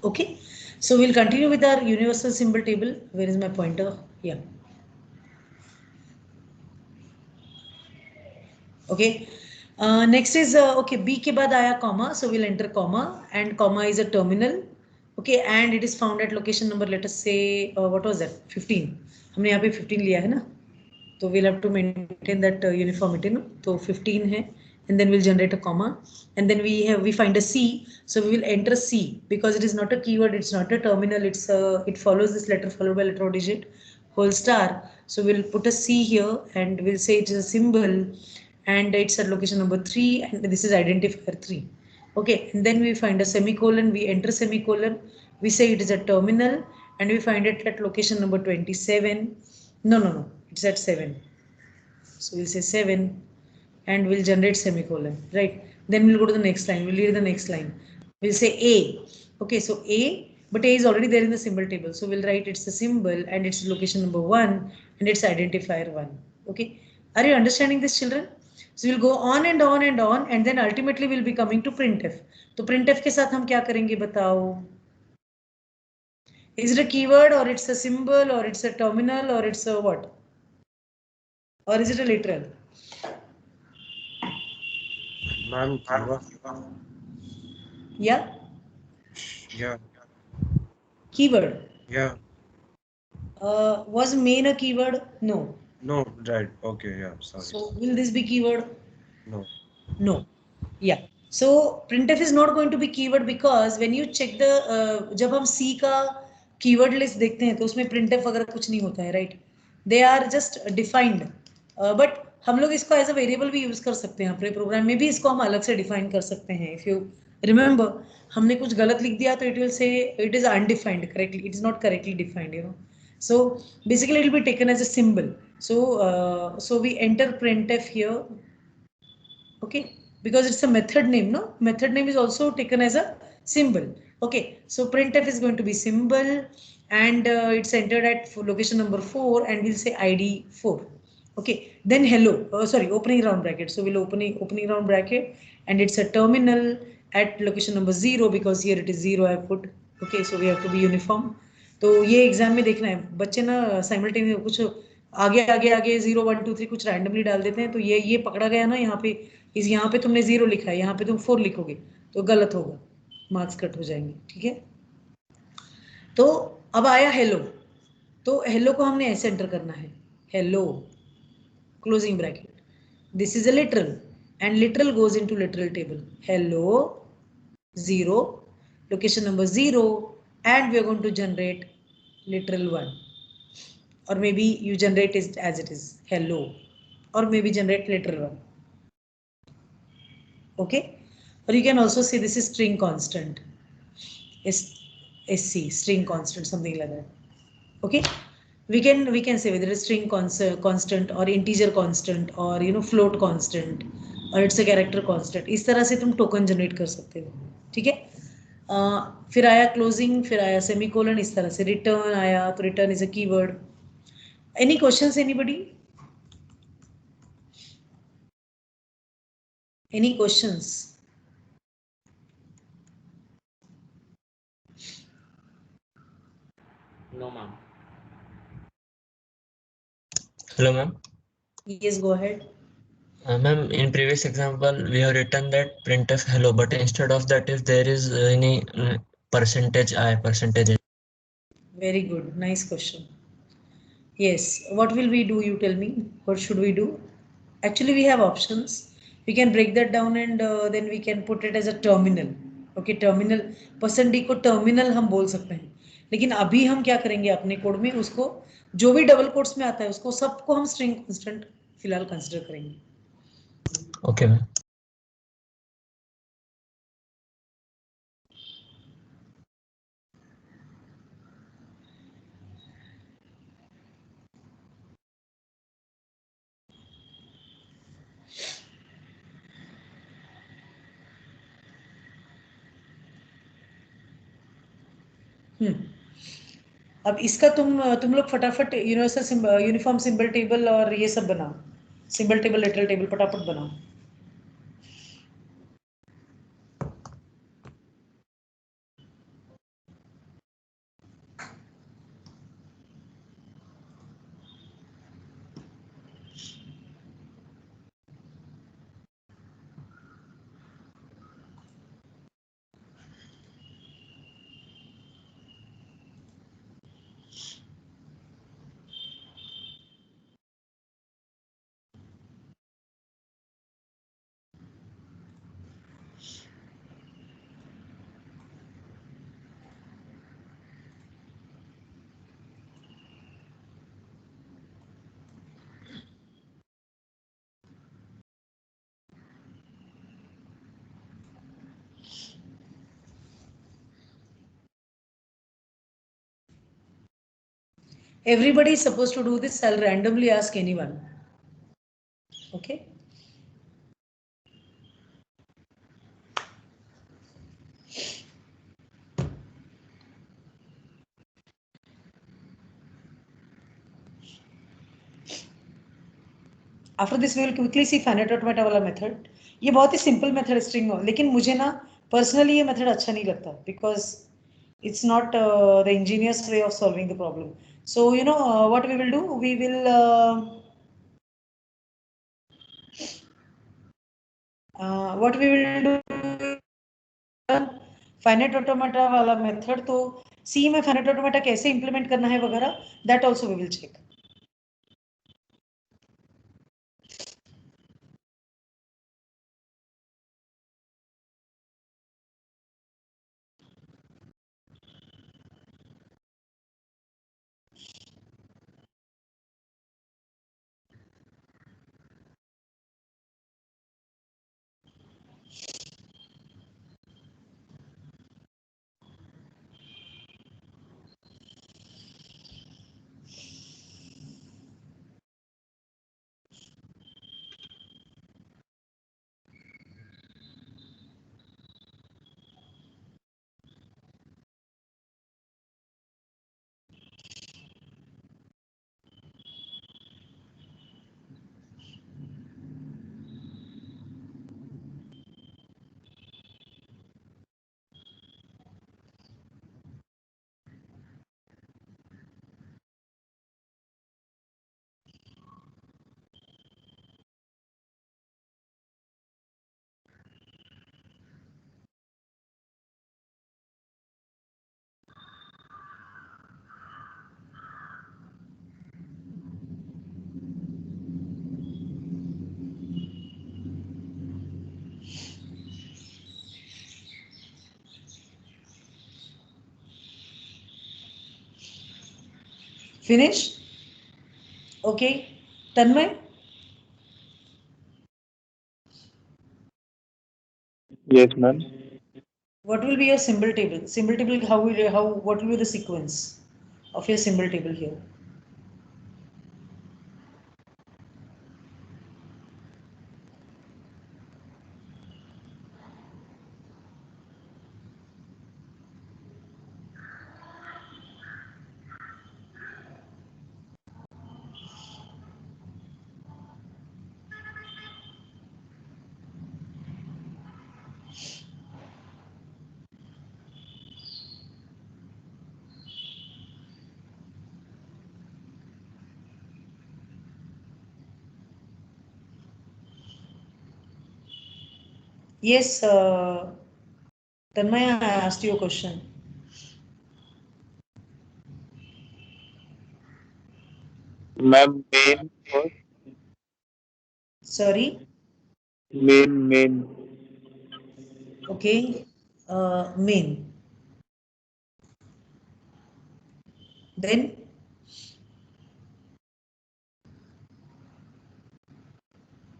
Okay, so we'll continue with our universal symbol table. Where is my pointer? Yeah. Okay, next is okay, B के बाद आया comma, so we'll enter comma, and comma is a terminal. Okay, and it is found at location number, let us say what was that, 15, हमने यहाँ पे 15 लिया है ना, तो we'll have to maintain that uniformity, no? तो 15 है, and then we'll generate a comma, and then we find a C, so we will enter C because it is not a keyword, it's not a terminal, it follows this letter followed by letter or digit whole star, so we'll put a C here and we'll say it is a symbol and it's at location number 3, and this is identifier 3. Okay, and then we find a semicolon, we enter semicolon, we say it is a terminal, and we find it at location number 27. No, it's at 7. So we'll say 7 and we'll generate semicolon, right? Then we'll go to the next line, we'll read the next line. We'll say A. Okay, so A, but A is already there in the symbol table. So we'll write it's the symbol and it's location number 1 and it's identifier 1. Okay, are you understanding this, children? So we'll go on and on and on, and then ultimately we'll be coming to printf. तो printf के साथ हम क्या करेंगे बताओ? Is it a keyword or it's a symbol or it's a terminal or it's a what? Or is it a literal? Ma'am, keyword. Yeah, Yeah. keyword. Yeah. Was main a keyword? No. No. Right. Okay. Yeah. Sorry. So will this be keyword? No. No. Yeah. So printf is not going to be keyword because when you check the जब हम C का keyword list देखते हैं तो उसमें printf वगैरह कुछ नहीं होता है, right? They are just defined. But हम लोग इसको as a variable भी use कर सकते हैं, अपने प्रोग्राम में भी इसको हम अलग से define कर सकते हैं. If you remember, हमने कुछ गलत लिख दिया तो it will say it is undefined correctly. It is not correctly defined, you know. So basically it will be taken as a symbol. So we enter printf here. Okay, because it's a method name, no? Method name is also taken as a symbol. Okay, so printf is going to be symbol, and it's entered at location number 4, and we'll say id 4. Okay, then hello, sorry, opening round bracket. So we'll opening round bracket, and it's a terminal at location number 0, because here it is 0 I put. Okay, so we have to be uniform. तो ये exam में देखना है, बच्चे ना simultaneous कुछ आगे आगे आगे 0 1 2 3 कुछ रैंडमली डाल देते हैं, तो ये पकड़ा गया ना, यहाँ पे यहाँ पे तुमने 0 लिखा है, यहाँ पे तुम 4 लिखोगे तो गलत होगा, मार्क्स कट हो जाएंगे. ठीक है, तो अब आया हेलो. तो हेलो को हमने ऐसे एंटर करना है, hello closing bracket. This is a literal, and literal goes into literal table. Hello 0, location number 0, and we are going to generate literal 1, or maybe you generate it as it is, hello, or maybe generate literal 1. Okay, or you can also say this is string constant, sc string constant, something like that. Okay, we can say whether it's string constant or integer constant or float constant or it's a character constant. इस तरह से तुम token generate कर सकते हो. ठीक है, फिर आया क्लोजिंग, फिर आया सेमीकोलन, इस तरह से रिटर्न आया, तो return is a keyword. Any questions anybody? Any questions? No, ma'am. Hello, ma'am. Yes, go ahead. Ma'am, in previous example, we have written that printf hello, but instead of that, if there is any percentage I, percentage. Very good, nice question. Yes, what will we do? You tell me, what should we do? Actually, we have options. We can break that down, and then we can put it as a terminal. Okay, terminal percent D को terminal हम बोल सकते हैं, लेकिन अभी हम क्या करेंगे अपने कोड में, उसको जो भी डबल कोट्स में आता है उसको सबको हम स्ट्रिंग कांस्टेंट फिलहाल कंसिडर करेंगे. Okay, ma'am. अब इसका तुम लोग फटाफट यूनिफॉर्म सिंबल टेबल और ये सब बनाओ, सिंबल टेबल लेटरल टेबल फटाफट बनाओ. Everybody is supposed to do this. I'll randomly ask anyone. Okay. After this we will quickly see finite automata वाला method. ये बहुत ही simple method है string में, लेकिन मुझे ना personally ये method अच्छा नहीं लगता because it's not the ingenious way of solving the problem. So you know what we will do? We will what we will do? Finite automata वाला method तो C में finite automata कैसे implement करना है वगैरह, that also we will check. Finish? Okay. Tanmay? Yes, ma'am. What will be your symbol table? Symbol table, what will be the sequence of your symbol table here? Yes, Tanmay, I asked you a question. Ma'am, main first. Sorry. Main. Okay. Main. Then,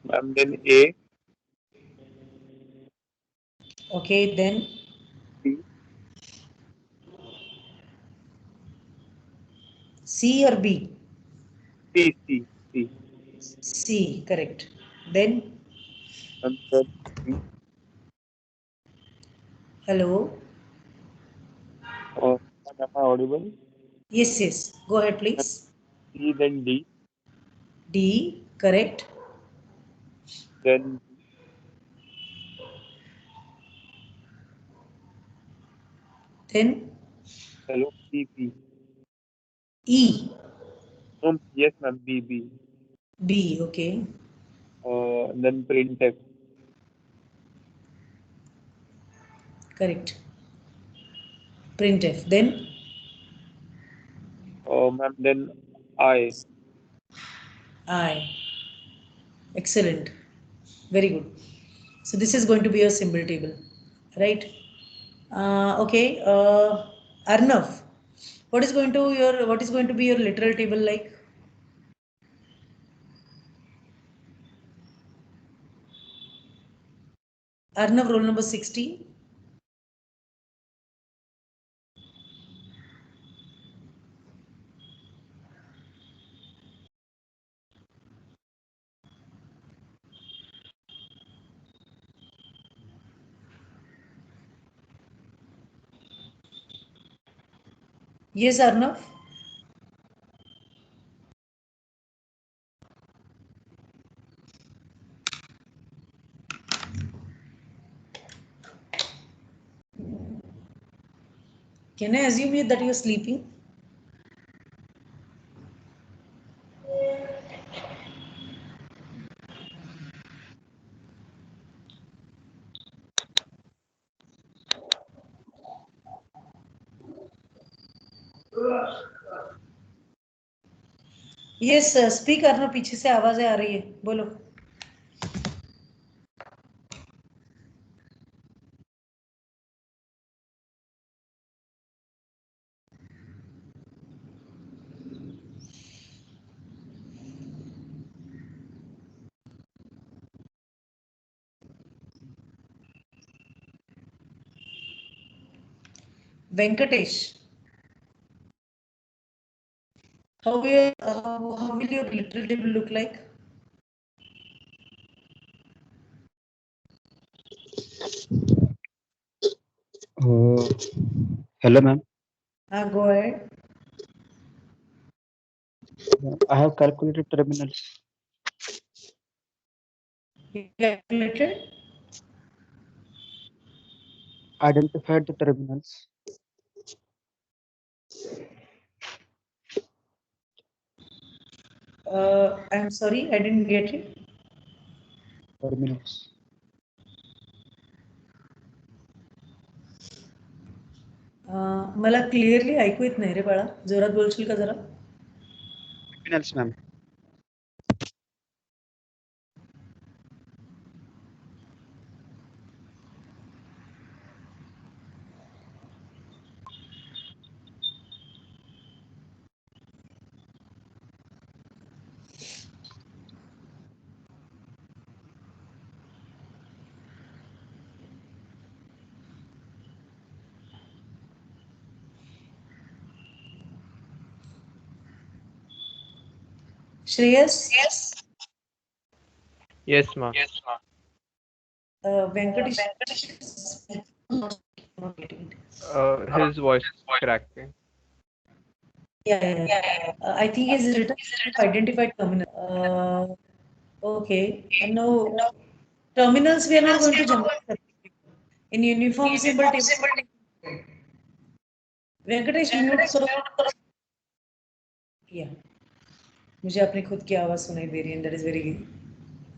Ma'am, then A, okay, then B, C or B? C. C, correct. Then, And then D. hello. Am I audible? Yes, yes. Go ahead, please. C, then D, D, correct. then Then hello, B. E, Yes, ma'am, B. B, okay. Then printf. Correct. Printf. Then Ma'am, then I. I. Excellent. Very good. So this is going to be your symbol table, right? Okay. Arnav, what is going to be your literal table like? Arnav, roll number 60. Yes, Arnav. Can I assume that you are sleeping? Yes, speak करना, पीछे से आवाजें आ रही है, बोलो. Venkatesh, how will your literal table look like? Hello, ma'am. Go ahead. I have calculated terminals. Calculated? Identified the terminals. I'm sorry, I didn't get it. Terminals. मला clearly ऐकू येत नाही रे बाळा, जोरात बोलशील का जरा? Terminals, ma'am. Shreyas? Yes, ma'am. Venkatesh? His voice is cracking. Yeah. I think he's written identified terminal. Okay. No, terminals we are not going to jump in uniform symbol table. Venkatesh, mute करो. Yeah. मुझे अपनी खुद की आवाज सुनाई दे रही है, and that is very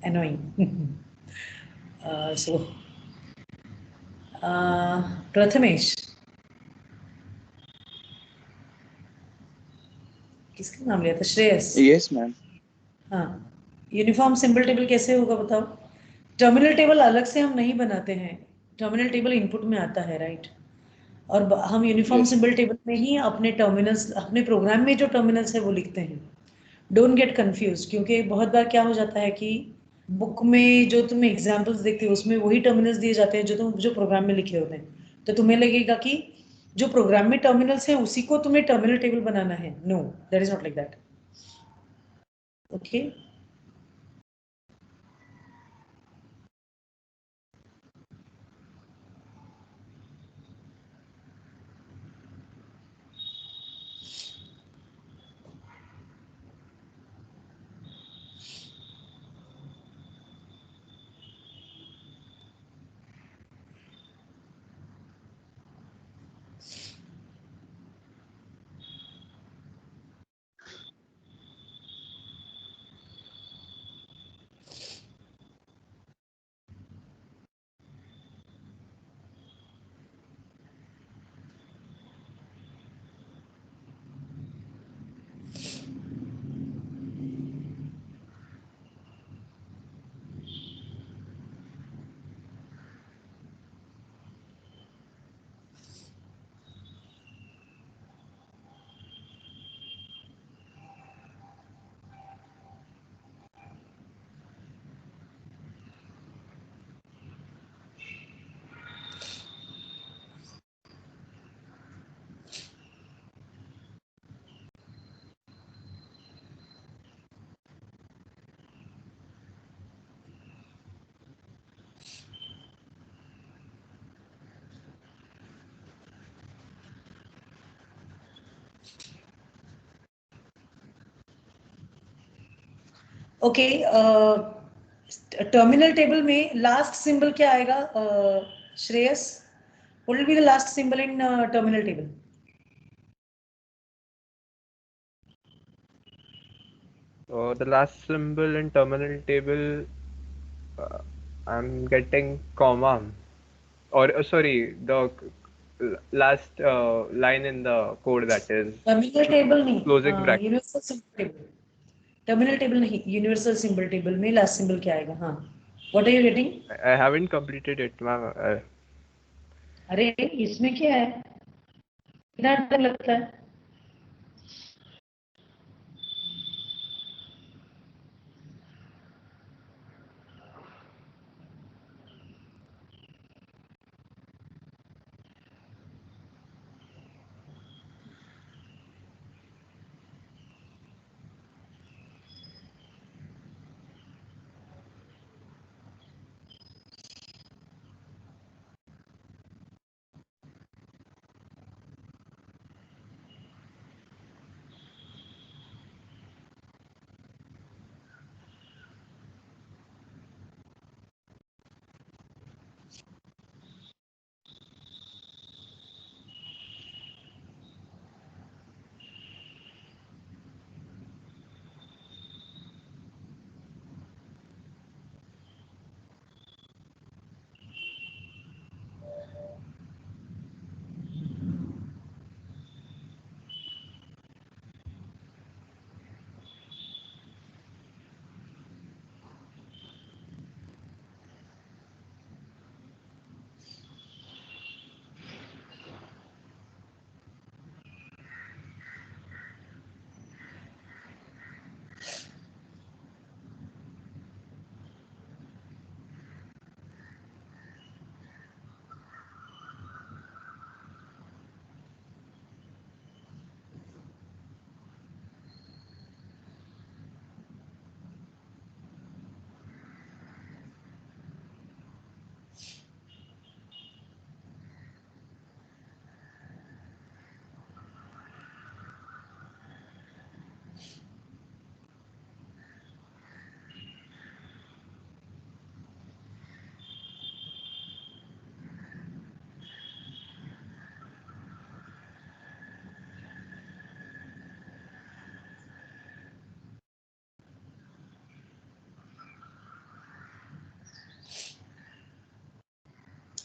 annoying. So, Prathamesh, किसका नाम लिया था? श्रेयस. Yes, ma'am. हाँ, यूनिफॉर्म सिंबल टेबल कैसे होगा बताओ? टर्मिनल टेबल अलग से हम नहीं बनाते हैं, टर्मिनल टेबल इनपुट में आता है, राइट? और हम यूनिफॉर्म Yes. सिंबल टेबल में ही अपने टर्मिनल्स, अपने प्रोग्राम में जो टर्मिनल्स है वो लिखते हैं. डोंट गेट कंफ्यूज, क्योंकि बहुत बार क्या हो जाता है कि बुक में जो तुम एग्जाम्पल्स देखते हो उसमें वही टर्मिनल्स दिए जाते हैं जो प्रोग्राम में लिखे होते हैं. तो तुम्हें लगेगा कि जो प्रोग्राम में टर्मिनल्स है उसी को तुम्हें टर्मिनल टेबल बनाना है. No, that is not like that. Okay. Okay. Terminal table में लास्ट सिंबल क्या आएगा? Shreyas, what will be the last symbol in terminal table? The last symbol in terminal table, I'm getting comma, or sorry, the last line in the code, that is terminal table नहीं, closing bracket. Universal symbol table. Terminal table नहीं, universal symbol table में last symbol क्या आएगा? हाँ, what are you getting? I haven't completed it, ma'am. अरे इसमें क्या है, कितना टाइम लगता है?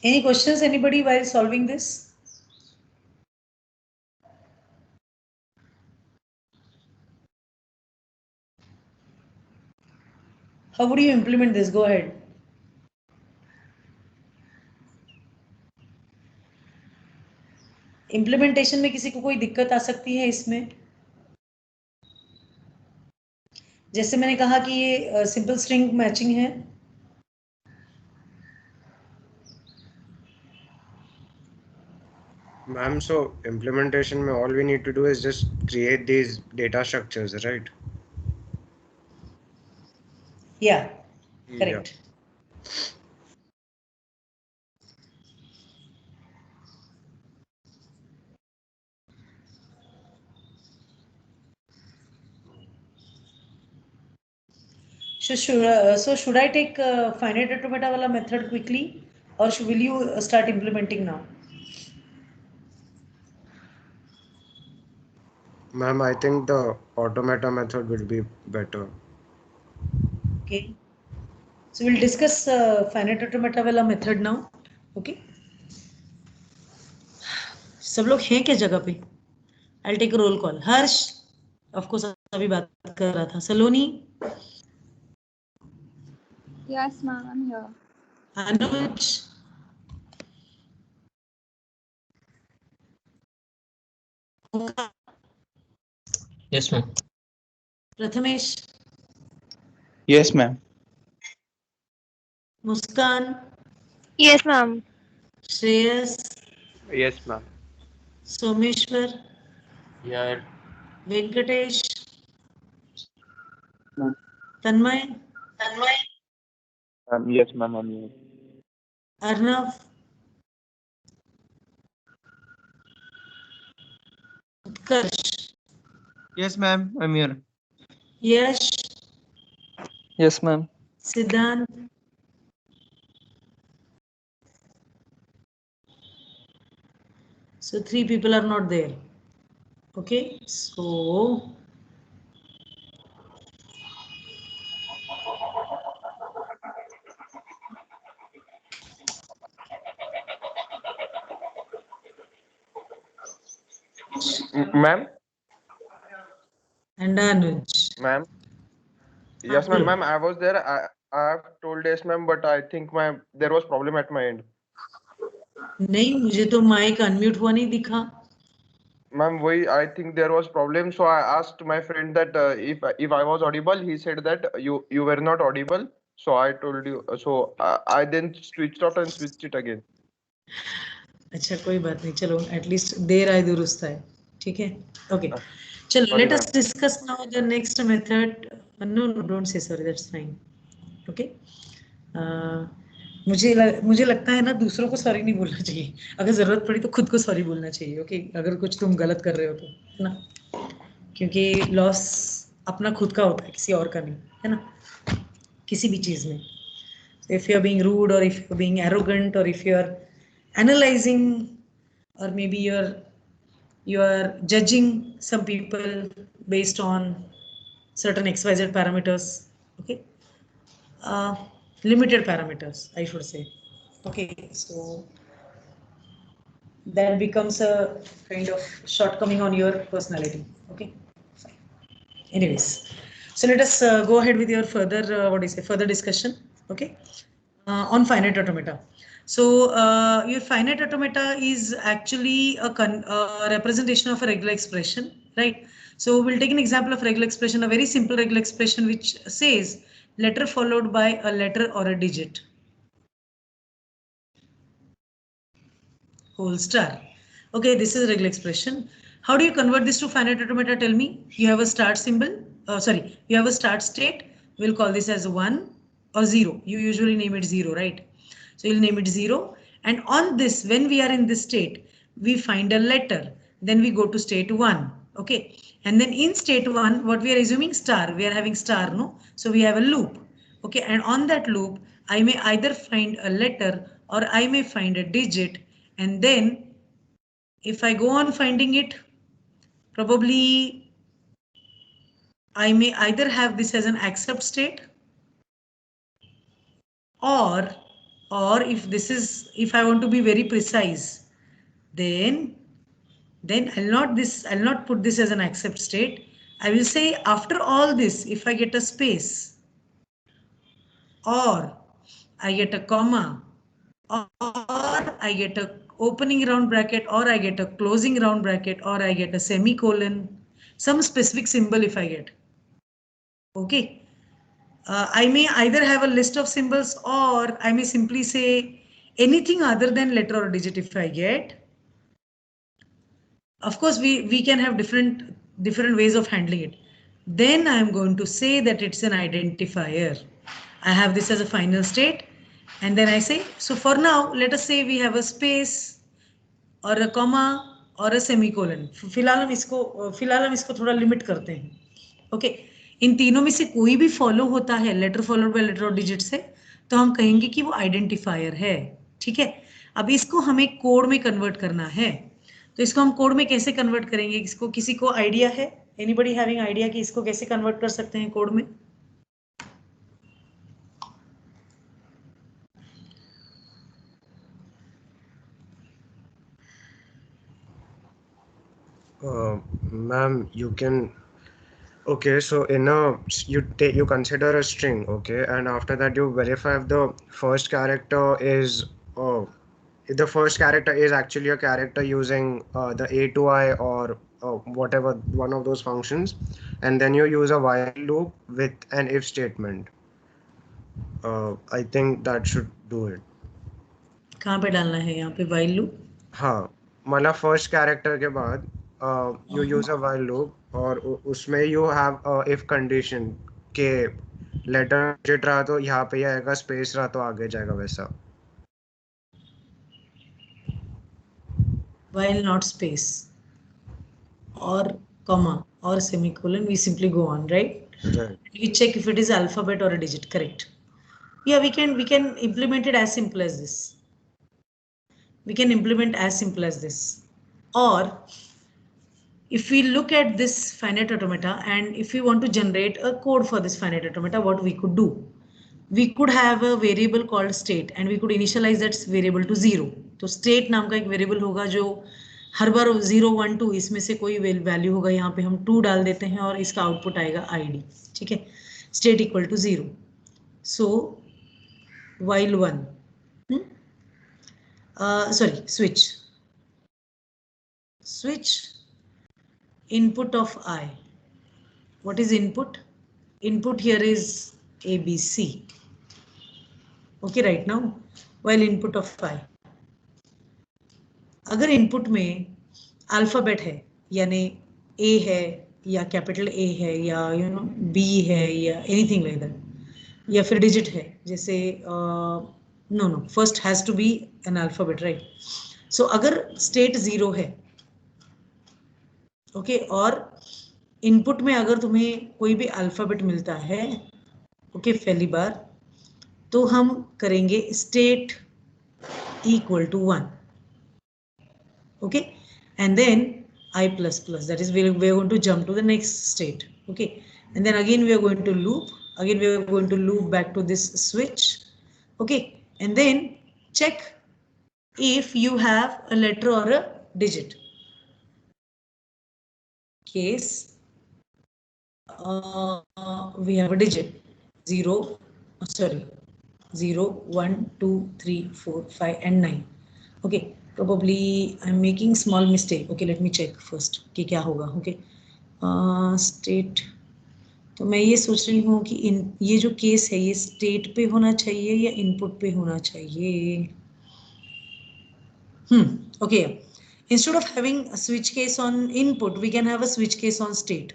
Any questions, anybody, while solving this? How would you implement this? Go ahead. Implementation में किसी को कोई दिक्कत आ सकती है इसमें? जैसे मैंने कहा कि ये सिंपल स्ट्रिंग मैचिंग है. Ma'am, so implementation में all we need to do is just create these data structures, right? Yeah, correct. So should I take finite automata wala method quickly, or will you start implementing now? Ma'am, I think the automata method will be better. Okay. So we'll discuss finite automata wala method now. Okay. सब लोग हैं क्या जगह पे? I'll take a roll call. Harsh, of course अभी बात कर रहा था. सलोनी. Yes, ma'am, I'm here. Anuj. Yes, ma'am. Prathamesh. Yes, ma'am. Muskan. Yes, ma'am. Shreyas. Yes, ma'am. Someshwar. Yeah. Venkatesh. Ma'am. Tanmay. Yes, ma'am, I'm here. Arnav. Utkarsh. Yes, ma'am. I'm here. Yash. Yes, ma'am. सिद्धांत. So 3 people are not there. Okay, so Ma'am, And Anuj. ma'am. Yes, ma'am. Ma'am, I was there. I have told yes, ma'am, but I think ma'am there was problem at my end. नहीं, मुझे तो mic unmute हुआ नहीं दिखा. Ma'am, I think there was problem. So I asked my friend that if I was audible, he said that you were not audible. So I told you. So I then switched off and switched it again. अच्छा, कोई बात नहीं, चलो at least देर आए दुरुस्त है. ठीक है, ओके. चलो, let us discuss now the next method. No, don't say sorry, that's fine. Okay. मुझे लगता है ना, दूसरों को सॉरी नहीं बोलना चाहिए. अगर जरूरत पड़ी तो खुद को सॉरी बोलना चाहिए. ओके, अगर कुछ तुम गलत कर रहे हो तो, है ना, क्योंकि लॉस अपना खुद का होता है, किसी और का नहीं, है ना, किसी भी चीज में. If you are being rude, or if you are being arrogant, or if you are analyzing, or maybe you are judging some people based on certain XYZ parameters, okay, limited parameters, I should say. Okay, so that becomes a kind of shortcoming on your personality. Okay, fine. Anyways, so let us go ahead with your further discussion. Okay, on finite automata. So your finite automata is actually a representation of a regular expression, right? So we'll take an example of regular expression, a very simple regular expression which says letter followed by a letter or a digit. Whole star. Okay, this is a regular expression. How do you convert this to finite automata? Tell me. You have a start symbol. You have a start state. We'll call this as 1 or 0. You usually name it 0, right? So you'll name it 0. And on this, when we are in this state, we find a letter. Then we go to state 1. Okay. And then in state 1, what we are assuming star. We are having star, no? So we have a loop. Okay. And on that loop, I may either find a letter or I may find a digit. And then if I go on finding it, probably I may either have this as an accept state, or if I want to be very precise, then I'll not put this as an accept state. I will say after all this, if I get a space, or I get a comma, or I get a opening round bracket, or I get a closing round bracket, or I get a semicolon, some specific symbol if I get. Okay. I may either have a list of symbols, or I may simply say anything other than letter or digit if I get. Of course, we can have different ways of handling it. Then I am going to say that it's an identifier. I have this as a final state. And then I say, so for now, let us say we have a space or a comma or a semicolon. फिलहाल हम इसको थोड़ा limit करते हैं. Okay, इन तीनों में से कोई भी फॉलो होता है लेटर फॉलोड बाय लेटर और डिजिट से, तो हम कहेंगे कि वो आइडेंटिफायर है. ठीक है, अब इसको हमें कोड में कन्वर्ट करना है. तो इसको हम कोड में कैसे कन्वर्ट करेंगे? इसको किसी को आइडिया है? एनीबॉडी हैविंग आइडिया कि इसको कैसे कन्वर्ट कर सकते हैं कोड में? Ma'am, you can. Okay, so you consider a string, okay, and after that you verify if the first character is actually a character using the A to I or whatever one of those functions, and then you use a while loop with an if statement. I think that should do it. कहाँ पे डालना है यहाँ पे while loop? हाँ, मतलब first character के बाद you use a while loop और उसमें you have a if condition के letter digit रहा तो यहाँ पे आएगा, space रहा तो आगे जाएगा वैसा. While not space or comma or semicolon, we simply go on, right? Right. We check if it is alphabet or a digit, correct? Yeah, we can implement it as simple as this. We can implement as simple as this. Or if we look at this finite automata and if we want to generate a code for this finite automata, what we could do? We could have a variable called state and we could initialize that variable to 0. तो state नाम का एक variable होगा जो हर बार 0 1 2 इसमें से कोई value होगा, यहाँ पे हम 2 डाल देते हैं और इसका आउटपुट आएगा id, ठीक है, state equal to 0. So while 1, sorry, switch input of I. What is input? Input here is ABC. Okay, right now while input of I, अगर इनपुट में अल्फाबेट है, यानी A है या कैपिटल A है या B है या एनीथिंग लाइक दैट, या फिर डिजिट है, जैसे no first has to be an alphabet, right. So अगर स्टेट 0 है, ओके, और इनपुट में अगर तुम्हें कोई भी अल्फाबेट मिलता है, ओके, पहली बार, तो हम करेंगे state equal to 1, okay, and then I plus plus, that is we are going to jump to the next state, okay, and then again we are going to loop, again we are going to loop back to this switch, okay, and then check if you have a letter or a digit. Case we have a digit 0, 1 2 3 4 5 and 9, okay. Probably I'm making small mistake. Okay, let me check first कि क्या होगा. Okay, state, तो मैं ये सोच रही हूँ कि ये जो केस है ये स्टेट पे होना चाहिए या इनपुट पे होना चाहिए. Okay, instead of having a switch case on input, we can have a switch case on state.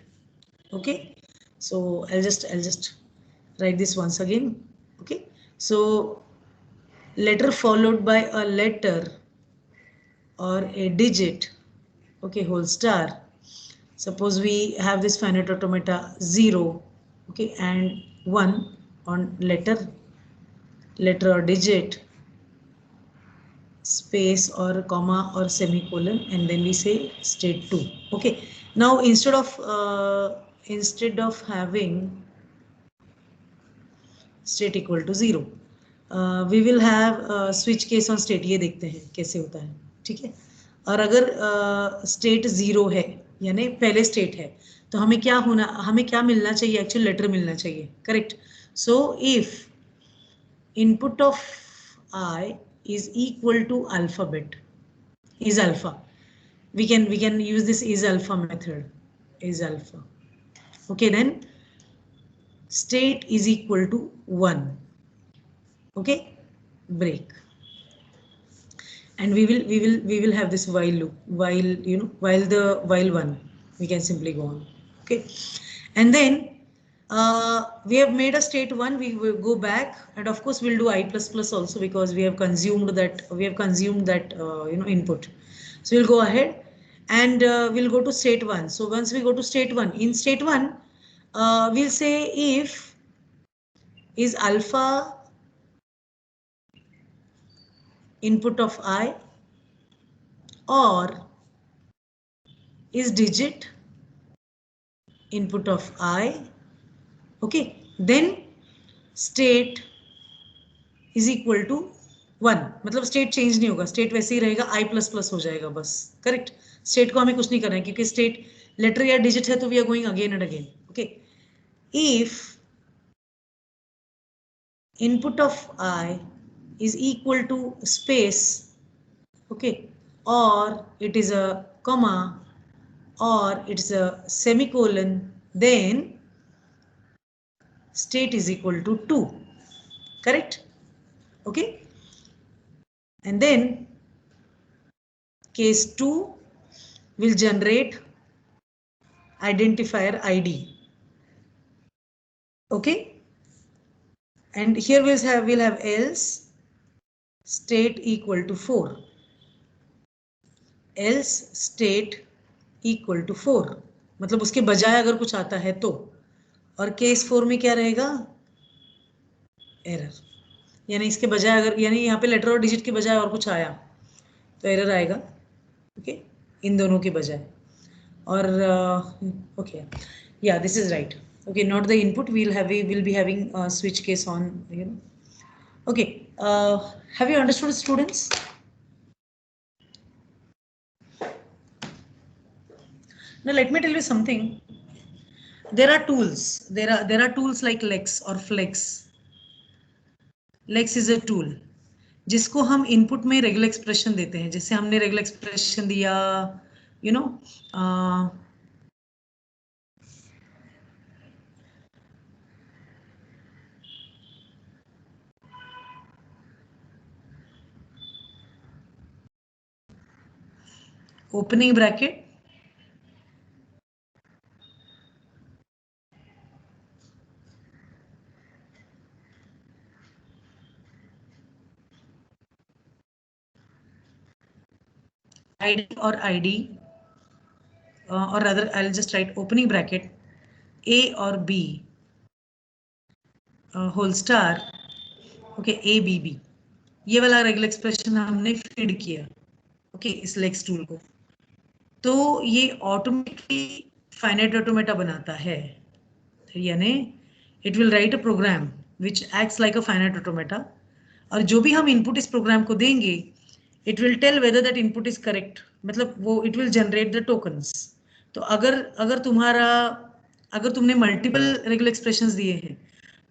Okay, so I'll just write this once again. Okay, so letter followed by a letter or a digit, okay, whole star. Suppose we have this finite automata 0, okay, and 1 on letter or digit, space or comma or semicolon, and then we say state 2. Okay, now instead of having state equal to 0, we will have switch case on state. ये देखते हैं कैसे होता है, ठीक है. और अगर स्टेट 0 है, यानी पहले स्टेट है, तो हमें क्या मिलना चाहिए, एक्चुअल लेटर मिलना चाहिए, correct. So if input of I is equal to alphabet, is alpha, we can use this is alpha method, is alpha, okay, then state is equal to 1, okay, break, and we will have this while loop, while 1, we can simply go on, okay, and then we have made a state 1, we will go back, and of course we'll do I plus plus also, because we have consumed that input. So we'll go ahead and we'll go to state 1. So once we go to state 1, in state 1 we'll say if is alpha input of I or is digit input of I, okay, then state is equal to 1. मतलब state change नहीं होगा, state वैसे ही रहेगा, I plus plus हो जाएगा बस, correct. State को हमें कुछ नहीं करना है, क्योंकि स्टेट लेटर या डिजिट है, तो we are going again and again, okay. If input of I is equal to space, okay, or it is a comma or it is a semicolon, then state is equal to 2, correct, okay. And then case 2 will generate identifier ID, okay. And here we'll have else state equal to 4, else state equal to 4, मतलब उसके बजाय अगर कुछ आता है तो. और case 4 में क्या रहेगा, एरर, यानी इसके बजाय अगर, यानी यहाँ पे लेटर और डिजिट के बजाय और कुछ आया तो एरर आएगा, ओके, इन दोनों के बजाय. और ओके, या this is right, okay, not the input, we'll be having a switch case on, okay. Have you understood, students? Now let me tell you something. There are tools. There are tools like Lex or Flex. Lex is a tool जिसको हम input में regular expression देते हैं. जैसे हमने regular expression दिया, you know, opening bracket, ID or ID, or rather I'll just write opening bracket A or B, whole star, okay, ABB. ये वाला रेगुलर एक्सप्रेशन हमने फीड किया, ओके, इस लेक्स टूल को. तो ये ऑटोमेटिकली फाइनाइट ऑटोमेटा बनाता है, यानी it will write a program which acts like a finite automata. और जो भी हम इनपुट इस प्रोग्राम को देंगे, it will tell whether that input is correct. मतलब वो it will generate the tokens. तो अगर तुमने मल्टीपल रेगुलर एक्सप्रेशंस दिए हैं,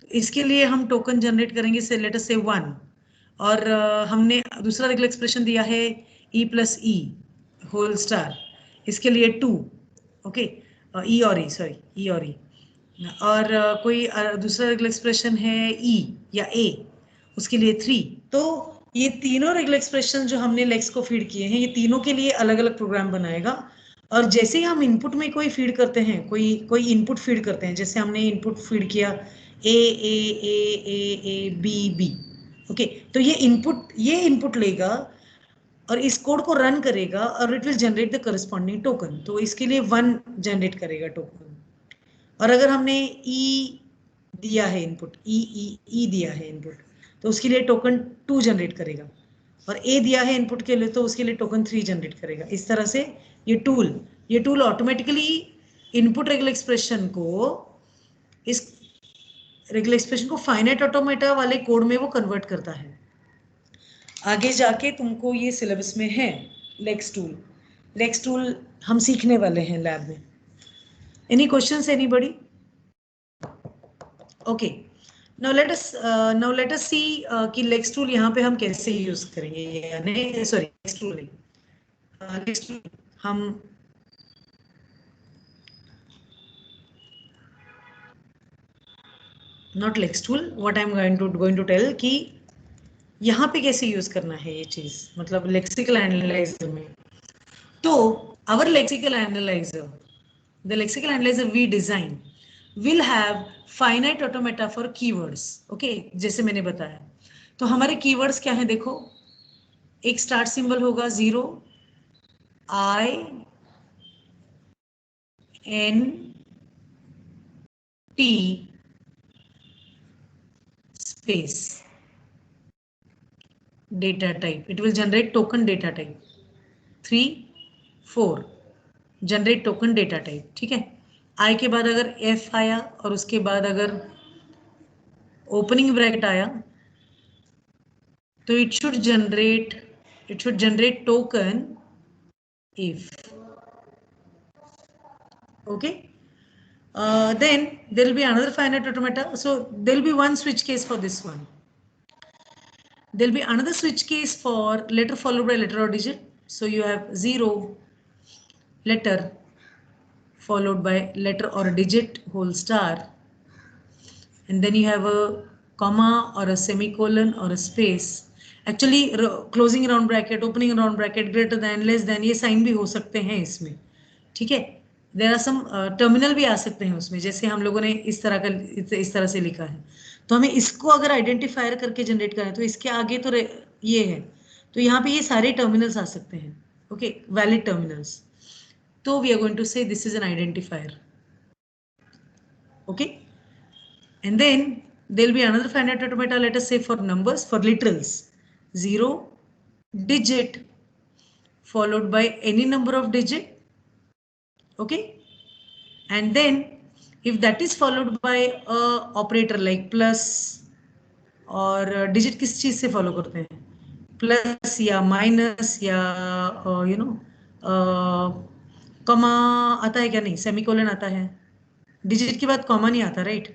तो इसके लिए हम टोकन जनरेट करेंगे, से लेट अस से 1. और हमने दूसरा रेगुलर एक्सप्रेशन दिया है E + E होल स्टार, इसके लिए 2, ओके, E और E. और कोई दूसरा रेगुलर एक्सप्रेशन है E या A, उसके लिए 3. तो ये तीनों रेगुलर एक्सप्रेशन जो हमने लेक्स को फीड किए हैं, ये तीनों के लिए अलग अलग प्रोग्राम बनाएगा. और जैसे ही हम इनपुट में कोई फीड करते हैं, कोई इनपुट फीड करते हैं, जैसे हमने इनपुट फीड किया A B, ओके, तो ये इनपुट लेगा और इस कोड को रन करेगा और it will generate the corresponding token. तो इसके लिए 1 जनरेट करेगा टोकन. और अगर हमने E दिया है इनपुट, E दिया है इनपुट, तो उसके लिए टोकन 2 जनरेट करेगा. और A दिया है इनपुट के लिए, तो उसके लिए टोकन 3 जनरेट करेगा. इस तरह से ये tool automatically input regular expression को फाइनाइट ऑटोमेटा वाले कोड में वो कन्वर्ट करता है. आगे जाके तुमको ये सिलेबस में है लेक्स टूल हम सीखने वाले हैं लैब में. Any questions anybody? Okay, now let us see कि लेक्स टूल यहाँ पे हम कैसे यूज करेंगे. यानी सॉरी, लेक्स टूल हम not lex tool, what I am going to tell कि यहाँ पे कैसे यूज करना है ये चीज, मतलब लेक्सिकल एनालाइजर में. तो our lexical analyzer, the lexical analyzer we design will have finite automata for keywords. Okay, जैसे मैंने बताया. तो हमारे keywords क्या हैं देखो, एक स्टार्ट सिंबल होगा 0, I N T space data type. It will generate token data type. 3, 4 generate token data type. ठीक है, आई के बाद अगर F आया और उसके बाद अगर ओपनिंग ब्रैकेट आया, तो it should generate token if. Okay, then there will be another finite automata. So there will be one switch case for this one. There will be another switch case for letter followed by letter or digit. So you have 0 letter followed by letter or a digit whole star, and then you have a comma or a semicolon or a space. Actually closing round bracket, opening round bracket, greater than, less than, ये sign भी हो सकते हैं इसमें. ठीक है, there are some terminal भी आ सकते हैं उसमें, जैसे हम लोगों ने इस तरह से लिखा है. तो हमें इसको अगर आइडेंटिफायर करके जनरेट करें, तो इसके आगे तो ये है, तो यहाँ पे ये सारे टर्मिनल्स आ सकते हैं. Okay, valid terminals. So we are going to say this is an identifier. Okay, and then there will be another finite automata, let us say for numbers, for literals, 0 digit followed by any number of digit. Okay, and then if that is followed by a operator like plus, और digit किस चीज से follow करते हैं, plus या minus या comma आता है क्या? नहीं. सेमीकोलन आता है. डिजिट के बाद कॉमा नहीं आता, राइट?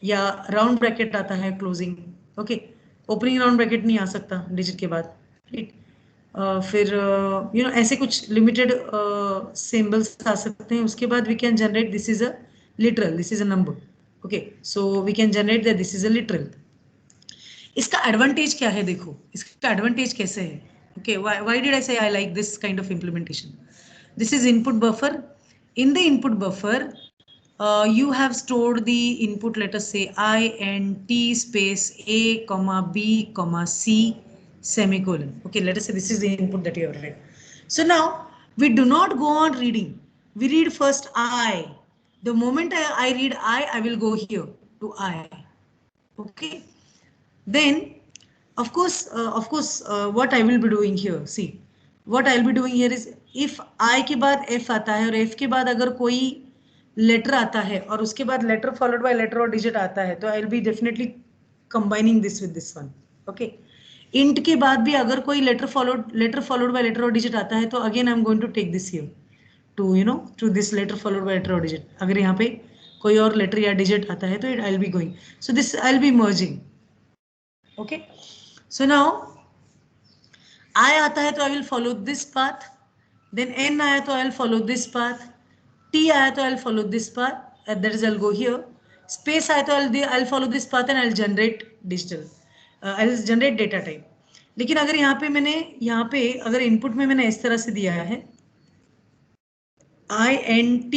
या राउंड ब्रैकेट आता है closing. Okay, opening round bracket नहीं आ सकता डिजिट के बाद, राइट? फिर ऐसे कुछ लिमिटेड सिंबल्स आ सकते हैं. उसके बाद we can generate this is a literal, this is a number. Okay, so we can generate that this is a literal. इसका एडवांटेज क्या है? देखो इसका एडवांटेज कैसे है. ओके, व्हाई डिड आई से I like this kind of implementation? This is input buffer. In the input buffer, you have stored the input, let us say int space a comma b comma c semicolon. Okay, let us say this is the input that you have read. So now we do not go on reading. We read first I. The moment I read I will go here to I. Okay. Then of course, what I will be doing here, see what I'll be doing here is, if I के बाद F आता है और F के बाद अगर कोई letter आता है और उसके बाद लेटर फॉलोड बाय लेटर और डिजिट आता है, तो I'll be definitely combining this with this one. Okay, int के बाद भी अगर कोई लेटर फॉलोड बाय लेटर और डिजिट आता है, तो again I am going to take this here to this letter followed by letter और डिजिट. अगर यहाँ पे कोई और लेटर या डिजिट आता है, तो I'll be going, so this I'll be merging. Okay, so now I आता है तो I will follow this path, then N आया तो I'll follow this path, T आया तो I'll follow this path, that is I'll go here. Space आया तो I'll follow this path and I'll generate digital, I'll generate data type. लेकिन अगर यहाँ पे अगर इनपुट में मैंने इस तरह से दिया है INT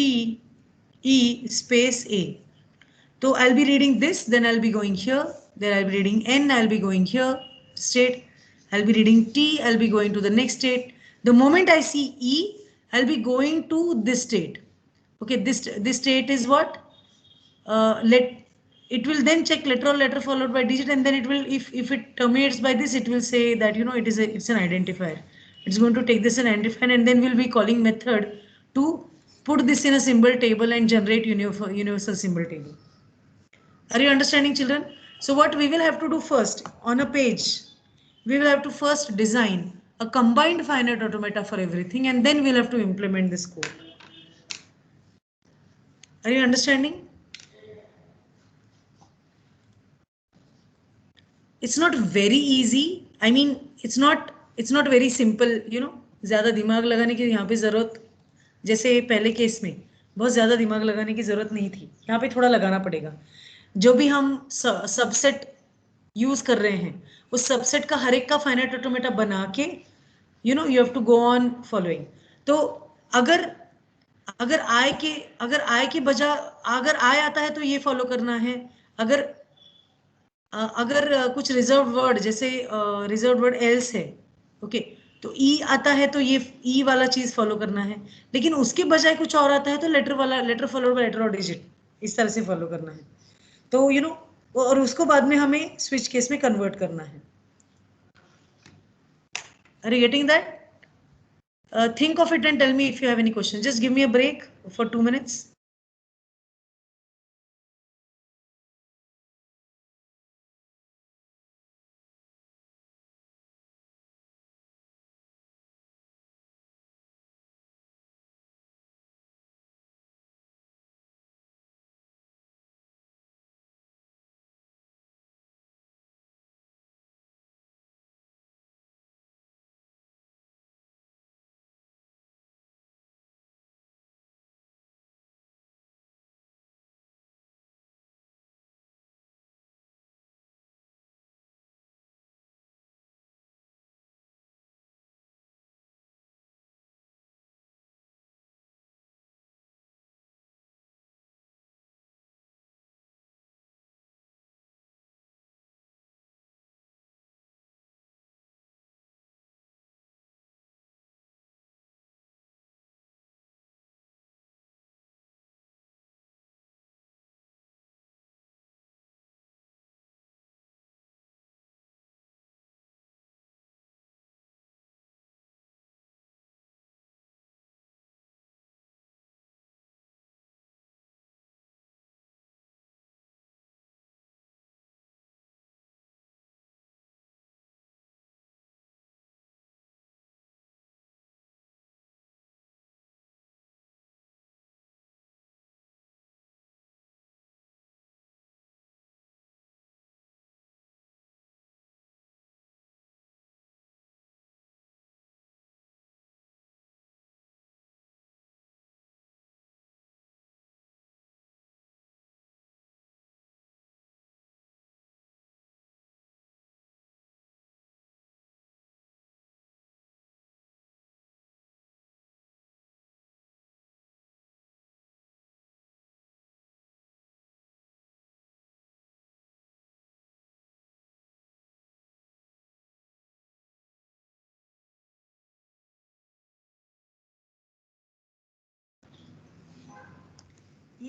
E space A, so I'll be reading this, then I'll be going here, then I'll be reading N, I'll be going here state, I'll be reading T, I'll be going to the next state. The moment I see E, I'll be going to this state. Okay, this state is what? It will then check letter followed by digit, and then it will, if it terminates by this, it will say that it's an identifier. It's going to take this an identifier, and then we'll be calling method to put this in a symbol table and generate universal symbol table. Are you understanding, children? So what we will have to do first on a page, we will have to first design a combined finite automata for everything, and then we'll have to implement this code. Are you understanding? It's not very easy. I mean, it's not very simple. ज़्यादा दिमाग लगाने की यहाँ पे ज़रूरत, जैसे पहले case में बहुत ज़्यादा दिमाग लगाने की ज़रूरत नहीं थी. यहाँ पे थोड़ा लगाना पड़ेगा. जो भी हम सबसेट यूज कर रहे हैं, उस सबसेट का हर एक का फाइनाइट ऑटोमेटा बना के you have to go on following. तो अगर आई के बजाय अगर आई आता है तो ये फॉलो करना है. अगर कुछ रिजर्व वर्ड, जैसे रिजर्व वर्ड एल्स है, ओके, तो ई आता है तो ये ई वाला चीज फॉलो करना है. लेकिन उसके बजाय कुछ और आता है तो लेटर फॉलोड बाय लेटर और डिजिट इस तरह से फॉलो करना है. तो और उसको बाद में हमें स्विच केस में कन्वर्ट करना है. Are you getting that? Think of it and tell me if you have any questions. Just give me a break for 2 minutes.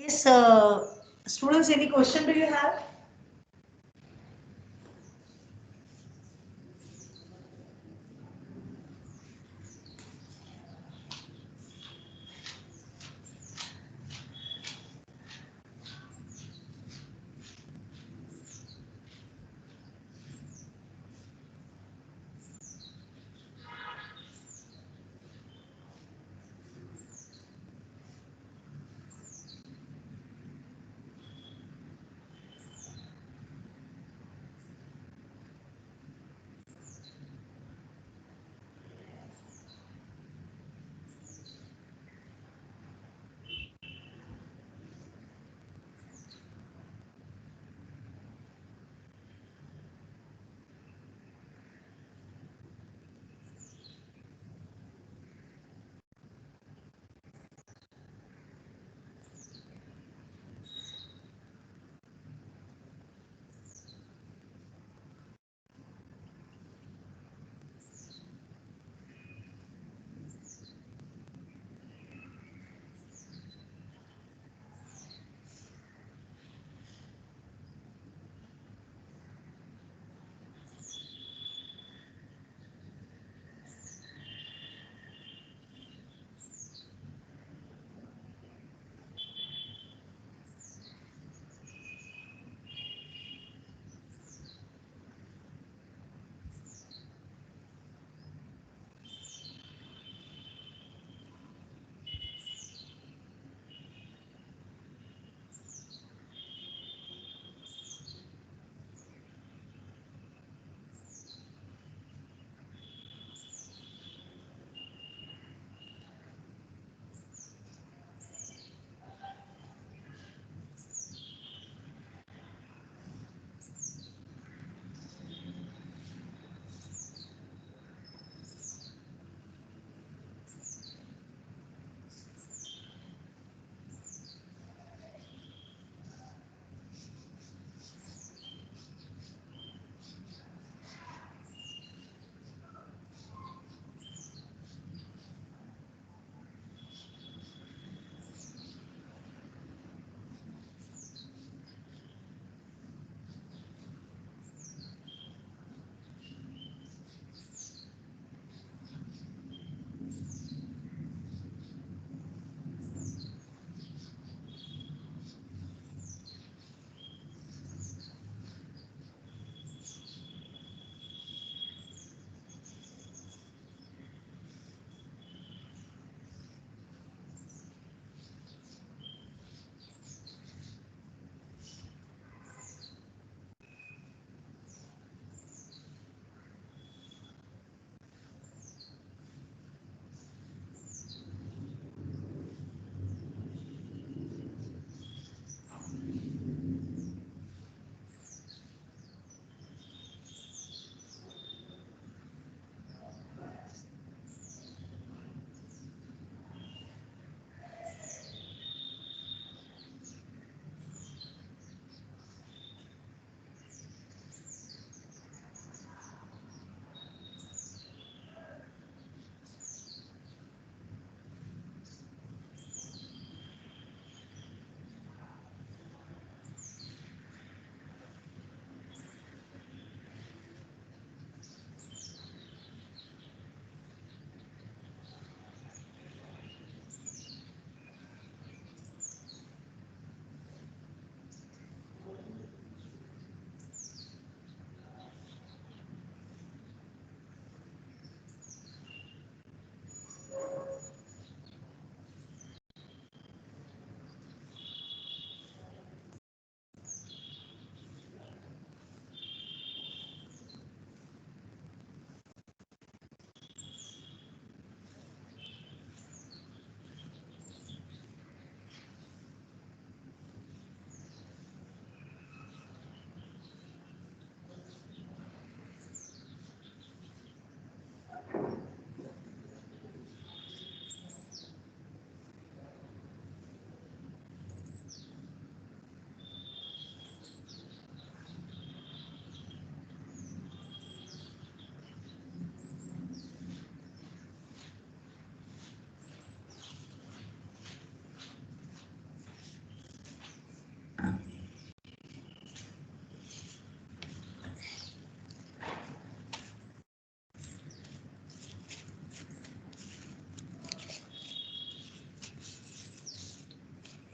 Yes, students, any question do you have?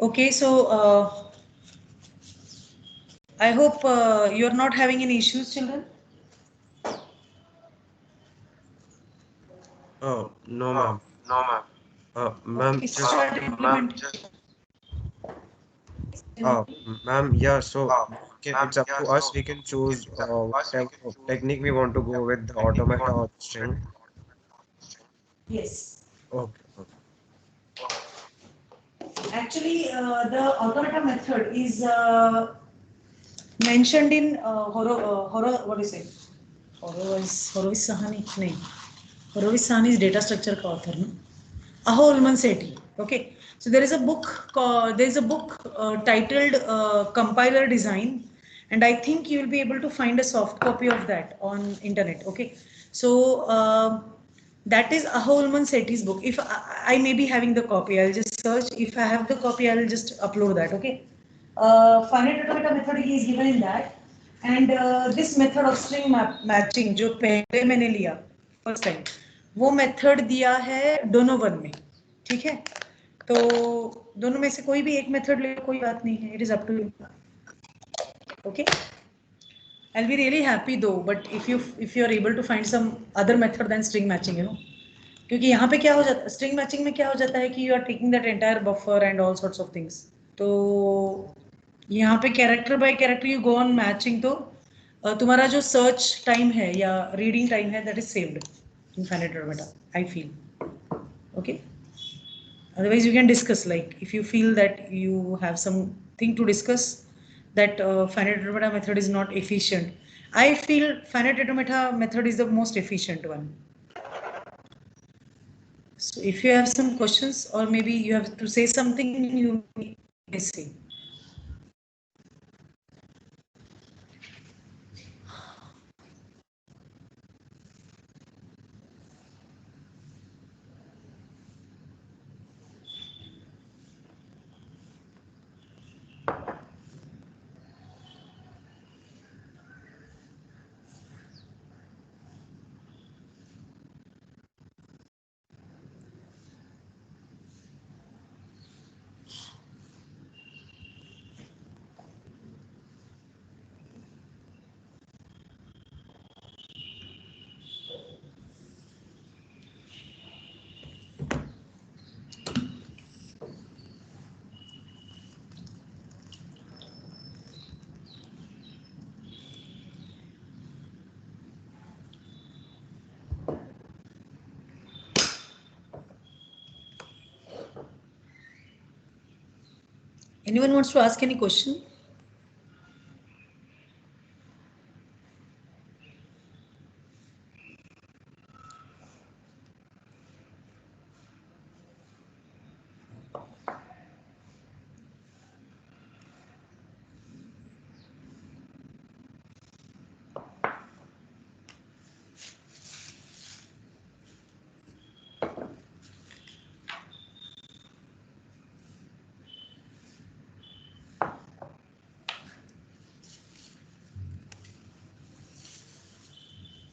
Okay, so I hope you're not having any issues, children. Oh, no, ma'am. Ma'am, Okay, just, start implementing. ma'am, yeah, so it's up to us. We can choose whatever technique we want to go with, the automata or string. Yes. Okay, okay. Actually, the automata method is mentioned in what is it? Horowitz Sahani? No. Horowitz Sahani is data structure का author, no? Aho Ullman Sethi. Okay. So there is a book titled Compiler Design, and I think you will be able to find a soft copy of that on internet. Okay. So that is Aho Ullman Sethi's book. If I may be having the copy, I'll just search. If I have the copy, I'll just upload that. Okay. Finite automata method is given in that, and this method of string matching जो पहले मैंने लिया first time, वो method दिया है Donovan में, ठीक है? तो दोनों में से कोई भी एक मेथड ले, कोई बात नहीं है, it is up to you. Okay, I'll be really happy though, but if you are able to find some other method than string matching, you know, क्योंकि यहाँ पे क्या हो जाता है, स्ट्रिंग मैचिंग में क्या हो जाता है कि you are taking that entire buffer and all sorts of things. तो यहाँ पे character by character you go on matching, तो तुम्हारा जो सर्च टाइम है या रीडिंग टाइम है, that is saved in finite automata, I feel. Okay, otherwise you can discuss, like if you feel that you have something to discuss, that finite automata method is not efficient. I feel finite automata method is the most efficient one. So if you have some questions or maybe you have to say something, you may say. Anyone wants to ask any question?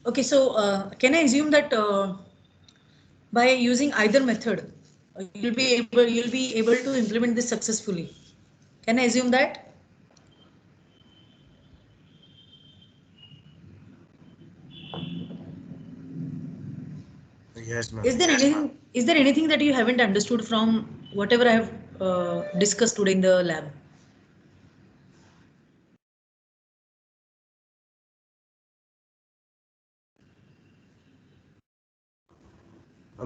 Okay, so can I assume that by using either method, you'll be able to implement this successfully? Can I assume that? Yes, ma'am. Is there anything that you haven't understood from whatever I have discussed today in the lab?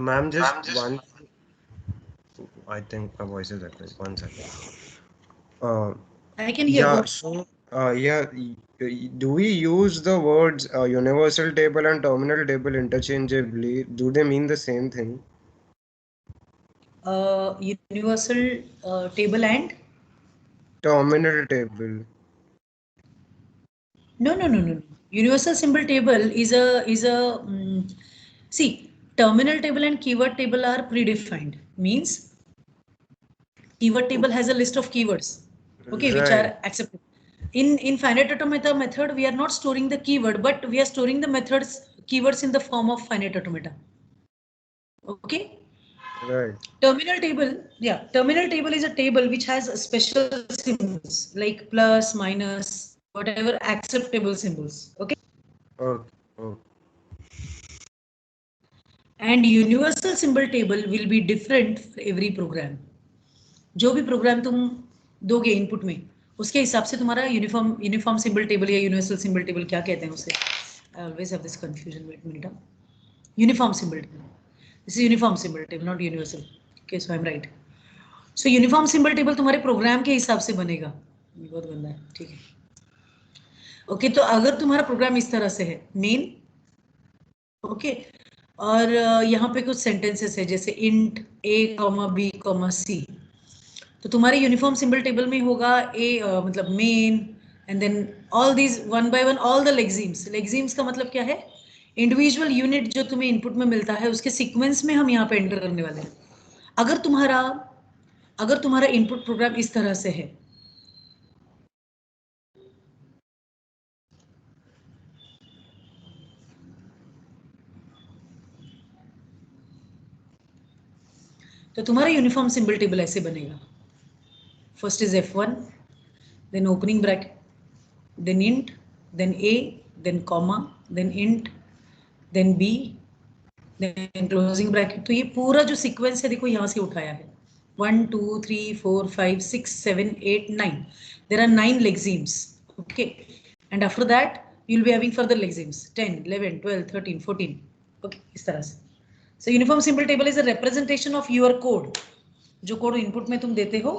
Ma'am, just one. I think my voice is echoing. 1 second. I can hear. Yeah. So, do we use the words universal table and terminal table interchangeably? Do they mean the same thing? Universal table and Terminal table. No. Universal symbol table is a see, terminal table and keyword table are predefined. Means keyword table has a list of keywords, okay, which are accepted. In finite automata method, we are not storing the keyword, but we are storing the keywords in the form of finite automata. Okay, Right. Terminal table, yeah, terminal table is a table which has special symbols like plus, minus, whatever acceptable symbols. Okay. Okay. Okay. And universal symbol table will be different for every program. जो भी programme तुम दोगे input में उसके हिसाब से तुम्हारा uniform symbol table या यूनिवर्सल सिंबल टेबल क्या कहते हैं उसे. I always have this confusion. Wait a minute. Uniform symbol table. This is uniform symbol table, not universal. Okay, so I'm right. So uniform symbol table तुम्हारे programme के हिसाब से बनेगा. बहुत गंदा है. ठीक है. ओके, तो अगर तुम्हारा प्रोग्राम इस तरह से है मेन, ओके, और यहाँ पे कुछ सेंटेंसेस है जैसे इंट a, b, c, तो तुम्हारे यूनिफॉर्म सिंबल टेबल में होगा ए मतलब main and then all these one by one all the lexemes. Lexemes का मतलब क्या है? इंडिविजुअल यूनिट जो तुम्हें इनपुट में मिलता है उसके सीक्वेंस में हम यहाँ पे एंटर करने वाले हैं. अगर तुम्हारा इनपुट प्रोग्राम इस तरह से है, तो तुम्हारा यूनिफॉर्म सिंबल टेबल ऐसे बनेगा. First is F1, then opening bracket, then int, then a, then comma, then int, then b, then closing bracket. तो ये पूरा जो सीक्वेंस है देखो यहाँ से उठाया है. 1 2 3 4 5 6 7 8 9. There are 9 lexemes. Okay, and after that you'll be having further lexemes 10 11 12 13 14. Okay, इस तरह से. So uniform symbol table is a representation of your code. जो कोड इनपुट में तुम देते हो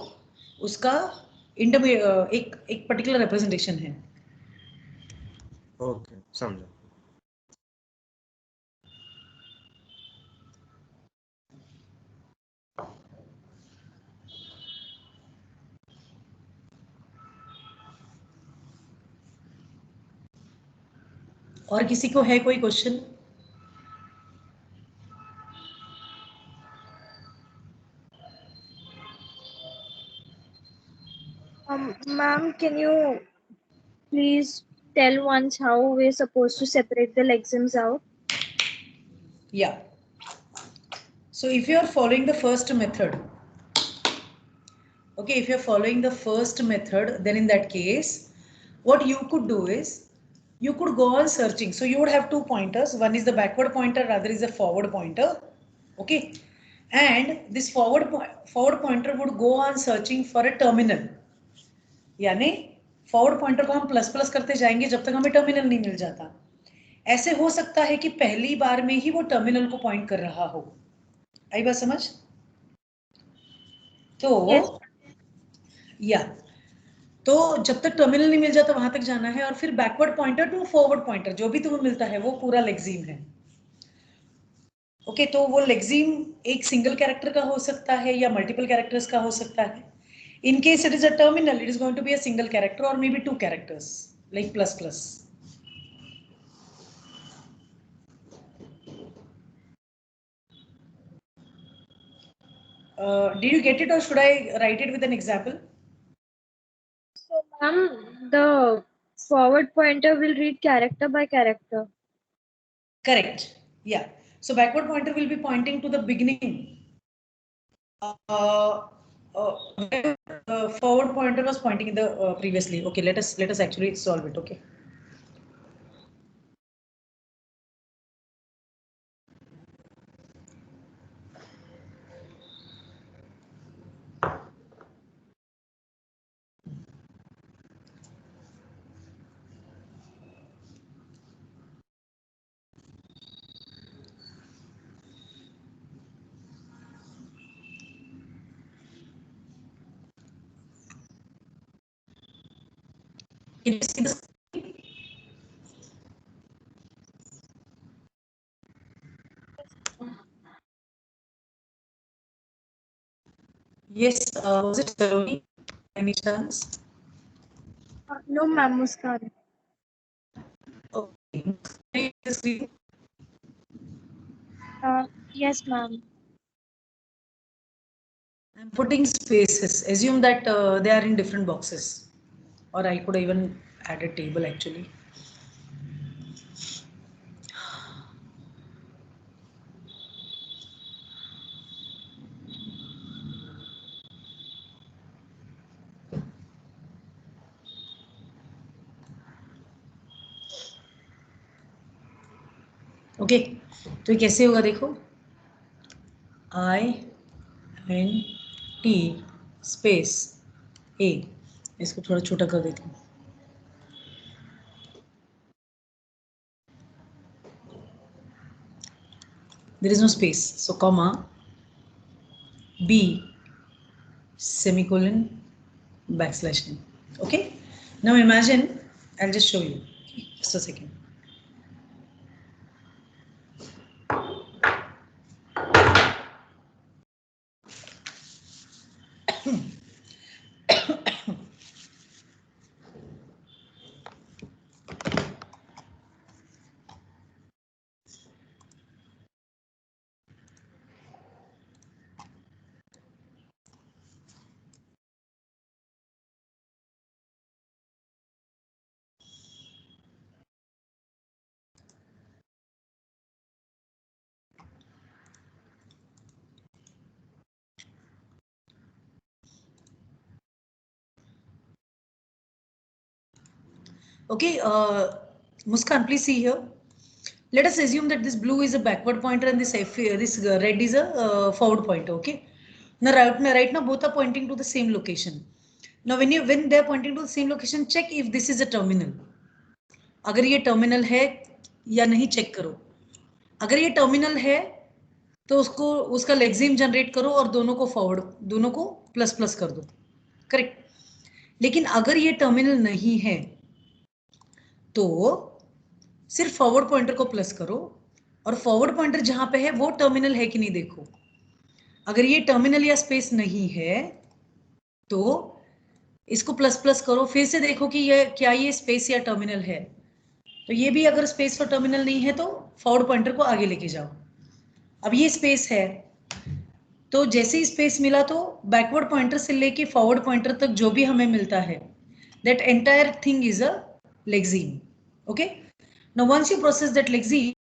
उसका एक पर्टिकुलर रिप्रेजेंटेशन है. ओके, समझा. और किसी को है कोई question? Ma'am, can you please tell once how we're supposed to separate the lexemes out? Yeah. So if you are following the first method, okay, if you are following the first method, then in that case, what you could do is you could go on searching. So you would have 2 pointers. One is the backward pointer, other is the forward pointer. Okay, and this forward pointer would go on searching for a terminal. यानी forward pointer को हम plus plus करते जाएंगे जब तक हमें terminal नहीं मिल जाता. ऐसे हो सकता है कि पहली बार में ही वो टर्मिनल को पॉइंट कर रहा हो. आई बात समझ? तो या तो जब तक टर्मिनल नहीं मिल जाता वहां तक जाना है और फिर backward pointer to forward pointer जो भी तुम्हें मिलता है वो पूरा लेक्सिम है. ओके, तो वो लेक्सिम एक सिंगल कैरेक्टर का हो सकता है या मल्टीपल कैरेक्टर्स का हो सकता है. In case it is a terminal, it is going to be a single character or maybe 2 characters, like plus plus. Did you get it or should I write it with an example? So, ma'am, the forward pointer will read character by character. Correct. Yeah. So backward pointer will be pointing to the beginning. Forward pointer was pointing in the previously. Okay, let us actually solve it. Okay. Can you see this? Yes, was it Saloni? Any chance? No, ma'am, Muskan. Okay. Yes, ma'am. I'm putting spaces. Assume that they are in different boxes. Or I could even add a table actually. Okay, तो ये कैसे होगा देखो, INT space A, इसको थोड़ा छोटा कर देती हूँ। There is no space, so comma B semicolon backslash n. Okay, now imagine, I'll just show you, just a second. Okay, Muskan, please see here. Let us assume that this blue is a backward pointer and this red is a forward pointer. Okay. Now right now both are pointing to the same location. Now when they are pointing to the same location, check if this is a terminal. अगर ये terminal है या नहीं check करो. अगर ये terminal है तो उसका लेक्सिम जनरेट करो और दोनों को प्लस प्लस कर दो. करेक्ट. लेकिन अगर ये टर्मिनल नहीं है तो सिर्फ फॉरवर्ड पॉइंटर को प्लस करो और फॉरवर्ड पॉइंटर जहां पे है वो टर्मिनल है कि नहीं देखो. अगर ये टर्मिनल या स्पेस नहीं है तो इसको प्लस प्लस करो, फिर से देखो कि क्या ये स्पेस या टर्मिनल है. तो ये भी अगर स्पेस और टर्मिनल नहीं है तो फॉरवर्ड पॉइंटर को आगे लेके जाओ. अब ये स्पेस है तो जैसे ही स्पेस मिला तो बैकवर्ड पॉइंटर से लेके फॉरवर्ड पॉइंटर तक जो भी हमें मिलता है, that entire thing is a lexeme. Okay. Now once you process that lexeme,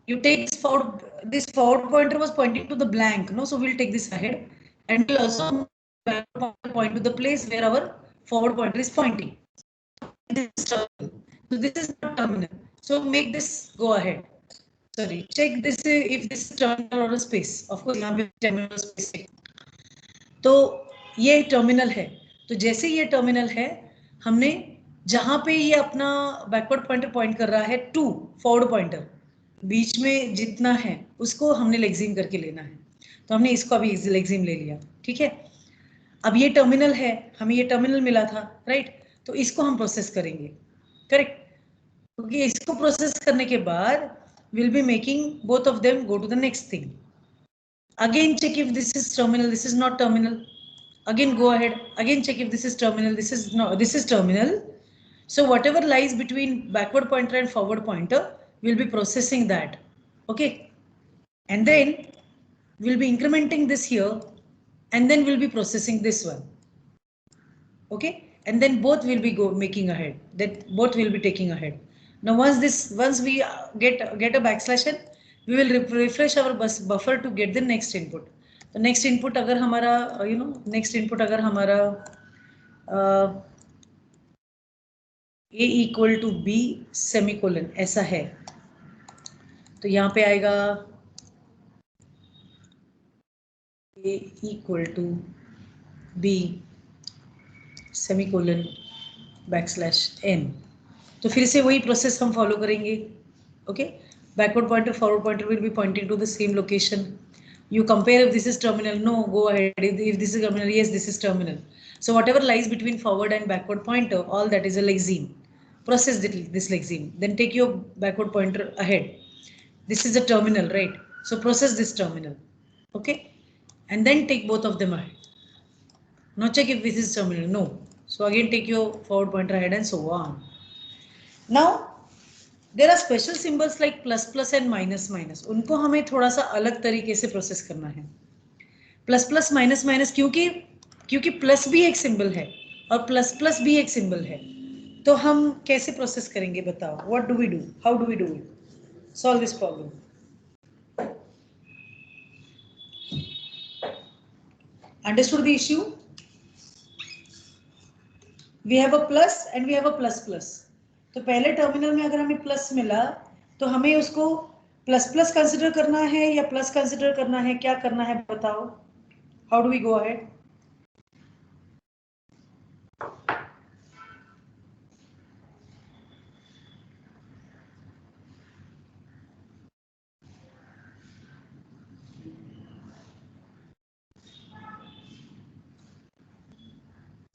you take this forward pointer was pointing to the blank, no? So we'll take this ahead and we'll also point to the place where our forward pointer is pointing. So this is not terminal. So make this go ahead. Sorry, check this if this is terminal or a space. Of course, यहाँ पे terminal space है. तो ये terminal है. तो जैसे ये terminal है, हमने जहां पे ये अपना बैकवर्ड पॉइंटर पॉइंट कर रहा है टू फॉरवर्ड पॉइंटर, बीच में जितना है उसको हमने लेक्सिम करके लेना है. तो हमने इसको अभी लेक्सिम ले लिया. ठीक है. अब ये टर्मिनल है, हमें ये टर्मिनल मिला था, राइट. तो इसको हम प्रोसेस करेंगे. करेक्ट. क्योंकि इसको प्रोसेस करने के बाद will be making both of them go to the next thing. Again check if this is terminal, this is not terminal. Again go ahead, again check if this is terminal, this is terminal. So whatever lies between backward pointer and forward pointer, we'll be processing that. Okay. And then we'll be incrementing this here and then we'll be processing this one. Okay. And then both will be making ahead, that both will be taking ahead. Now once we get a backslash n, we will refresh our buffer to get the next input. तो next input अगर हमारा next input अगर हमारा a equal to b semicolon ऐसा है तो यहाँ पे आएगा a equal to b semicolon backslash n. तो फिर से वही प्रोसेस हम फॉलो करेंगे. Okay. Backward pointer forward pointer will be pointing to the same location. You compare if this is terminal, no, go ahead. If this is terminal, yes, this is terminal. So whatever lies between forward and backward pointer, all that is a lekseme. Process this lekseme. Then take your backward pointer ahead. This is a terminal, right? So process this terminal. Okay. And then take both of them ahead. Now check if this is terminal. No. So again take your forward pointer ahead and so on. Now there are special symbols like plus plus and minus minus. उनको हमें थोड़ा सा अलग तरीके से process करना है. Plus plus minus minus क्योंकि प्लस भी एक सिंबल है और प्लस प्लस भी एक सिंबल है. तो हम कैसे प्रोसेस करेंगे बताओ. What do we do, how do we do it, solve this problem. Understood the issue. We have a plus and we have a plus plus. तो पहले टर्मिनल में अगर हमें प्लस मिला तो हमें उसको प्लस प्लस कंसिडर करना है या प्लस कंसिडर करना है, क्या करना है बताओ? How do we go ahead?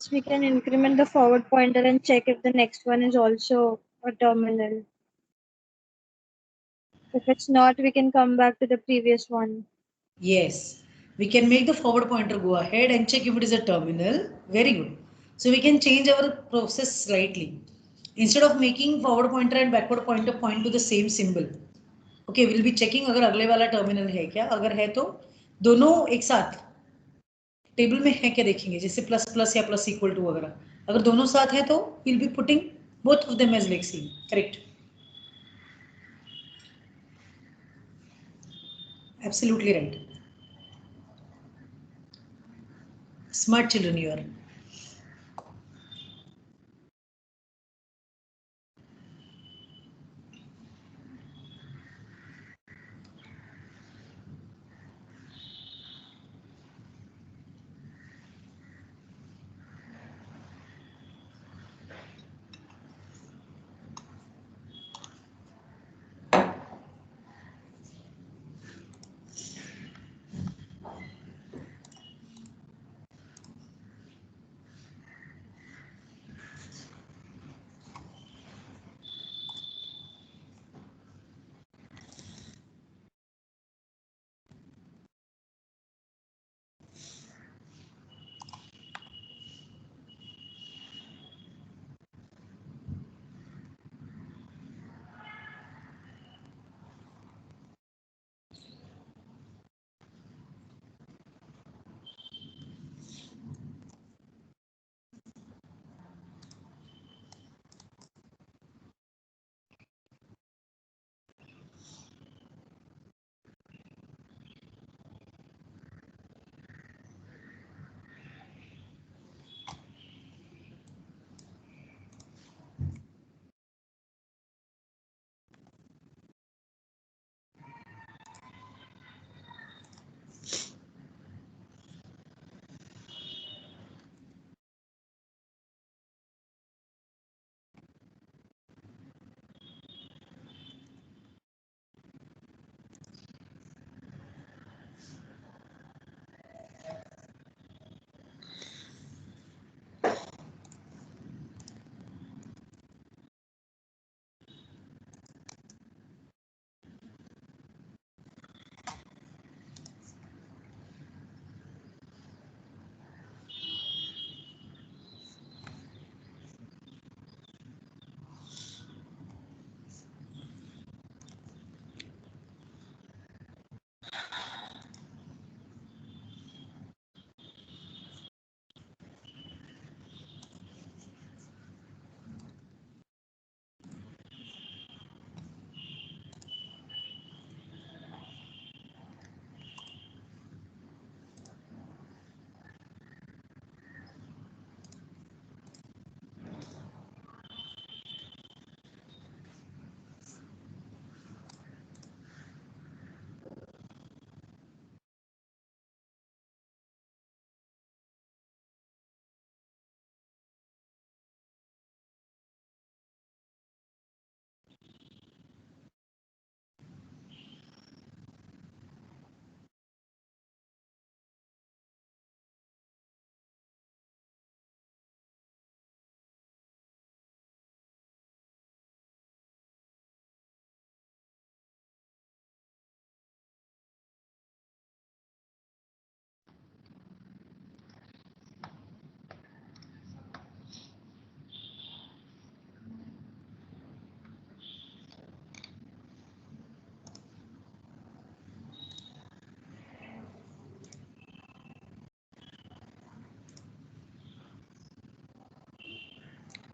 So we can increment the forward pointer and check if the next one is also a terminal. If it's not, we can come back to the previous one. Yes, we can make the forward pointer go ahead and check if it is a terminal. Very good. So we can change our process slightly. Instead of making forward pointer and backward pointer point to the same symbol. Okay, we'll be checking अगर अगले वाला terminal है क्या, अगर है तो दोनों एक साथ टेबल में है क्या देखेंगे, जैसे प्लस प्लस या प्लस इक्वल टू वगैरह, अगर दोनों साथ है तो we'll be putting both of them as like same. Correct. Absolutely right. Smart children you are.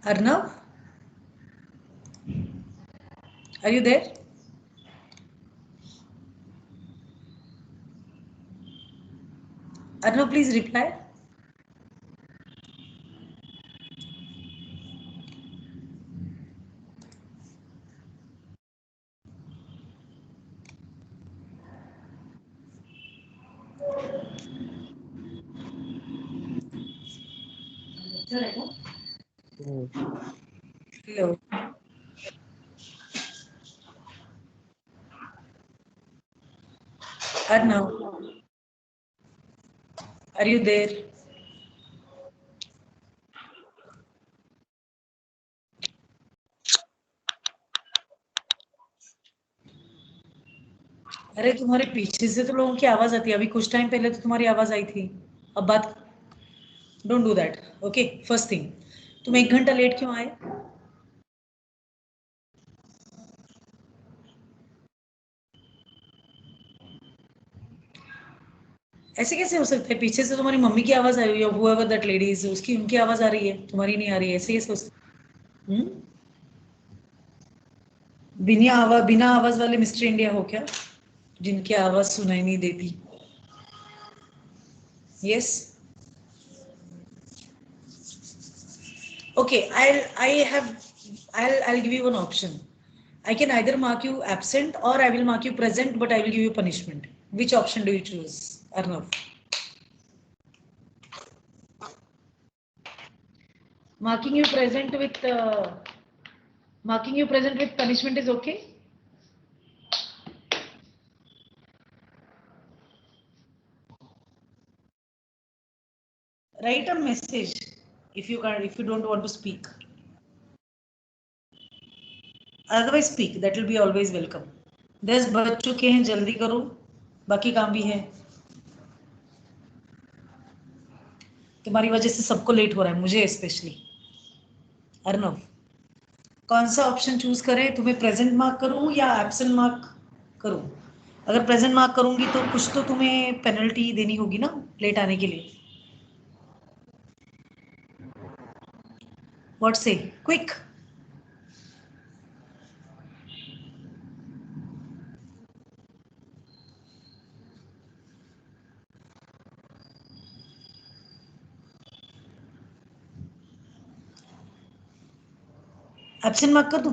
Arnav, are you there? Arnav, please reply. Hello. Arnav, are you there? अरे तुम्हारे पीछे से तो लोगों की आवाज आती है, अभी कुछ टाइम पहले तो तुम्हारी आवाज आई थी, अब बात don't do that. Okay, first thing, तुम 1 घंटा लेट क्यों आए? ऐसे कैसे हो सकता है? पीछे से तुम्हारी मम्मी की आवाज आ रही है, whoever that lady is, उसकी उनकी आवाज आ रही है, तुम्हारी नहीं आ रही है, ऐसे कैसे हो सकता है? बिना आवाज वाले मिस्टर इंडिया हो क्या, जिनकी आवाज सुनाई नहीं देती? Yes, okay, I'll give you one option. I can either mark you absent or I will mark you present, but I will give you punishment. Which option do you choose, Arnav? Marking you present with punishment is okay? Write a message if you don't want to speak. Otherwise speak, that will be always welcome. 10 बज चुके हैं, जल्दी करो, बाकी काम भी है। तुम्हारी वजह से सबको लेट हो रहा है, मुझे स्पेशली। अर्नव, कौन सा ऑप्शन चूज करें? तुम्हें प्रेजेंट मार्क करूं या एब्सेंट मार्क करूं? अगर प्रेजेंट मार्क करूंगी तो कुछ तो तुम्हें पेनल्टी देनी होगी ना लेट आने के लिए। व्हाट से? क्विक। एब्सेंट मार्क कर दूं?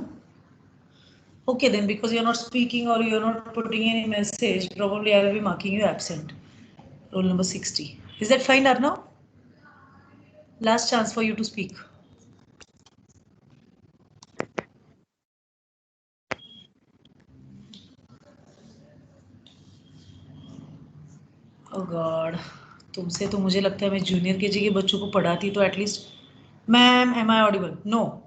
Okay then, because you're not speaking or you're not putting any message, probably I will be marking you absent. Rule number 60. Is that fine, Arnav? Last chance for you to speak. Oh God, तुमसे तो मुझे लगता है मैं junior KG के बच्चों को पढ़ाती तो at least. Ma'am, am I audible? No.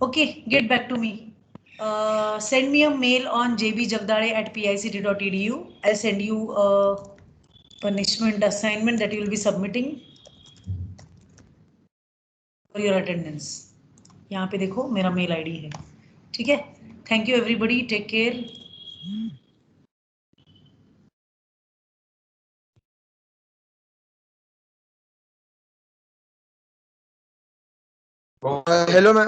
Okay, get back to me. Send me a mail on jbjagdade@pict.edu. I'll send you a punishment assignment that you will be submitting for your attendance. यहाँ पे देखो मेरा mail ID है, ठीक है? Thank you everybody, take care. Hello, ma'am.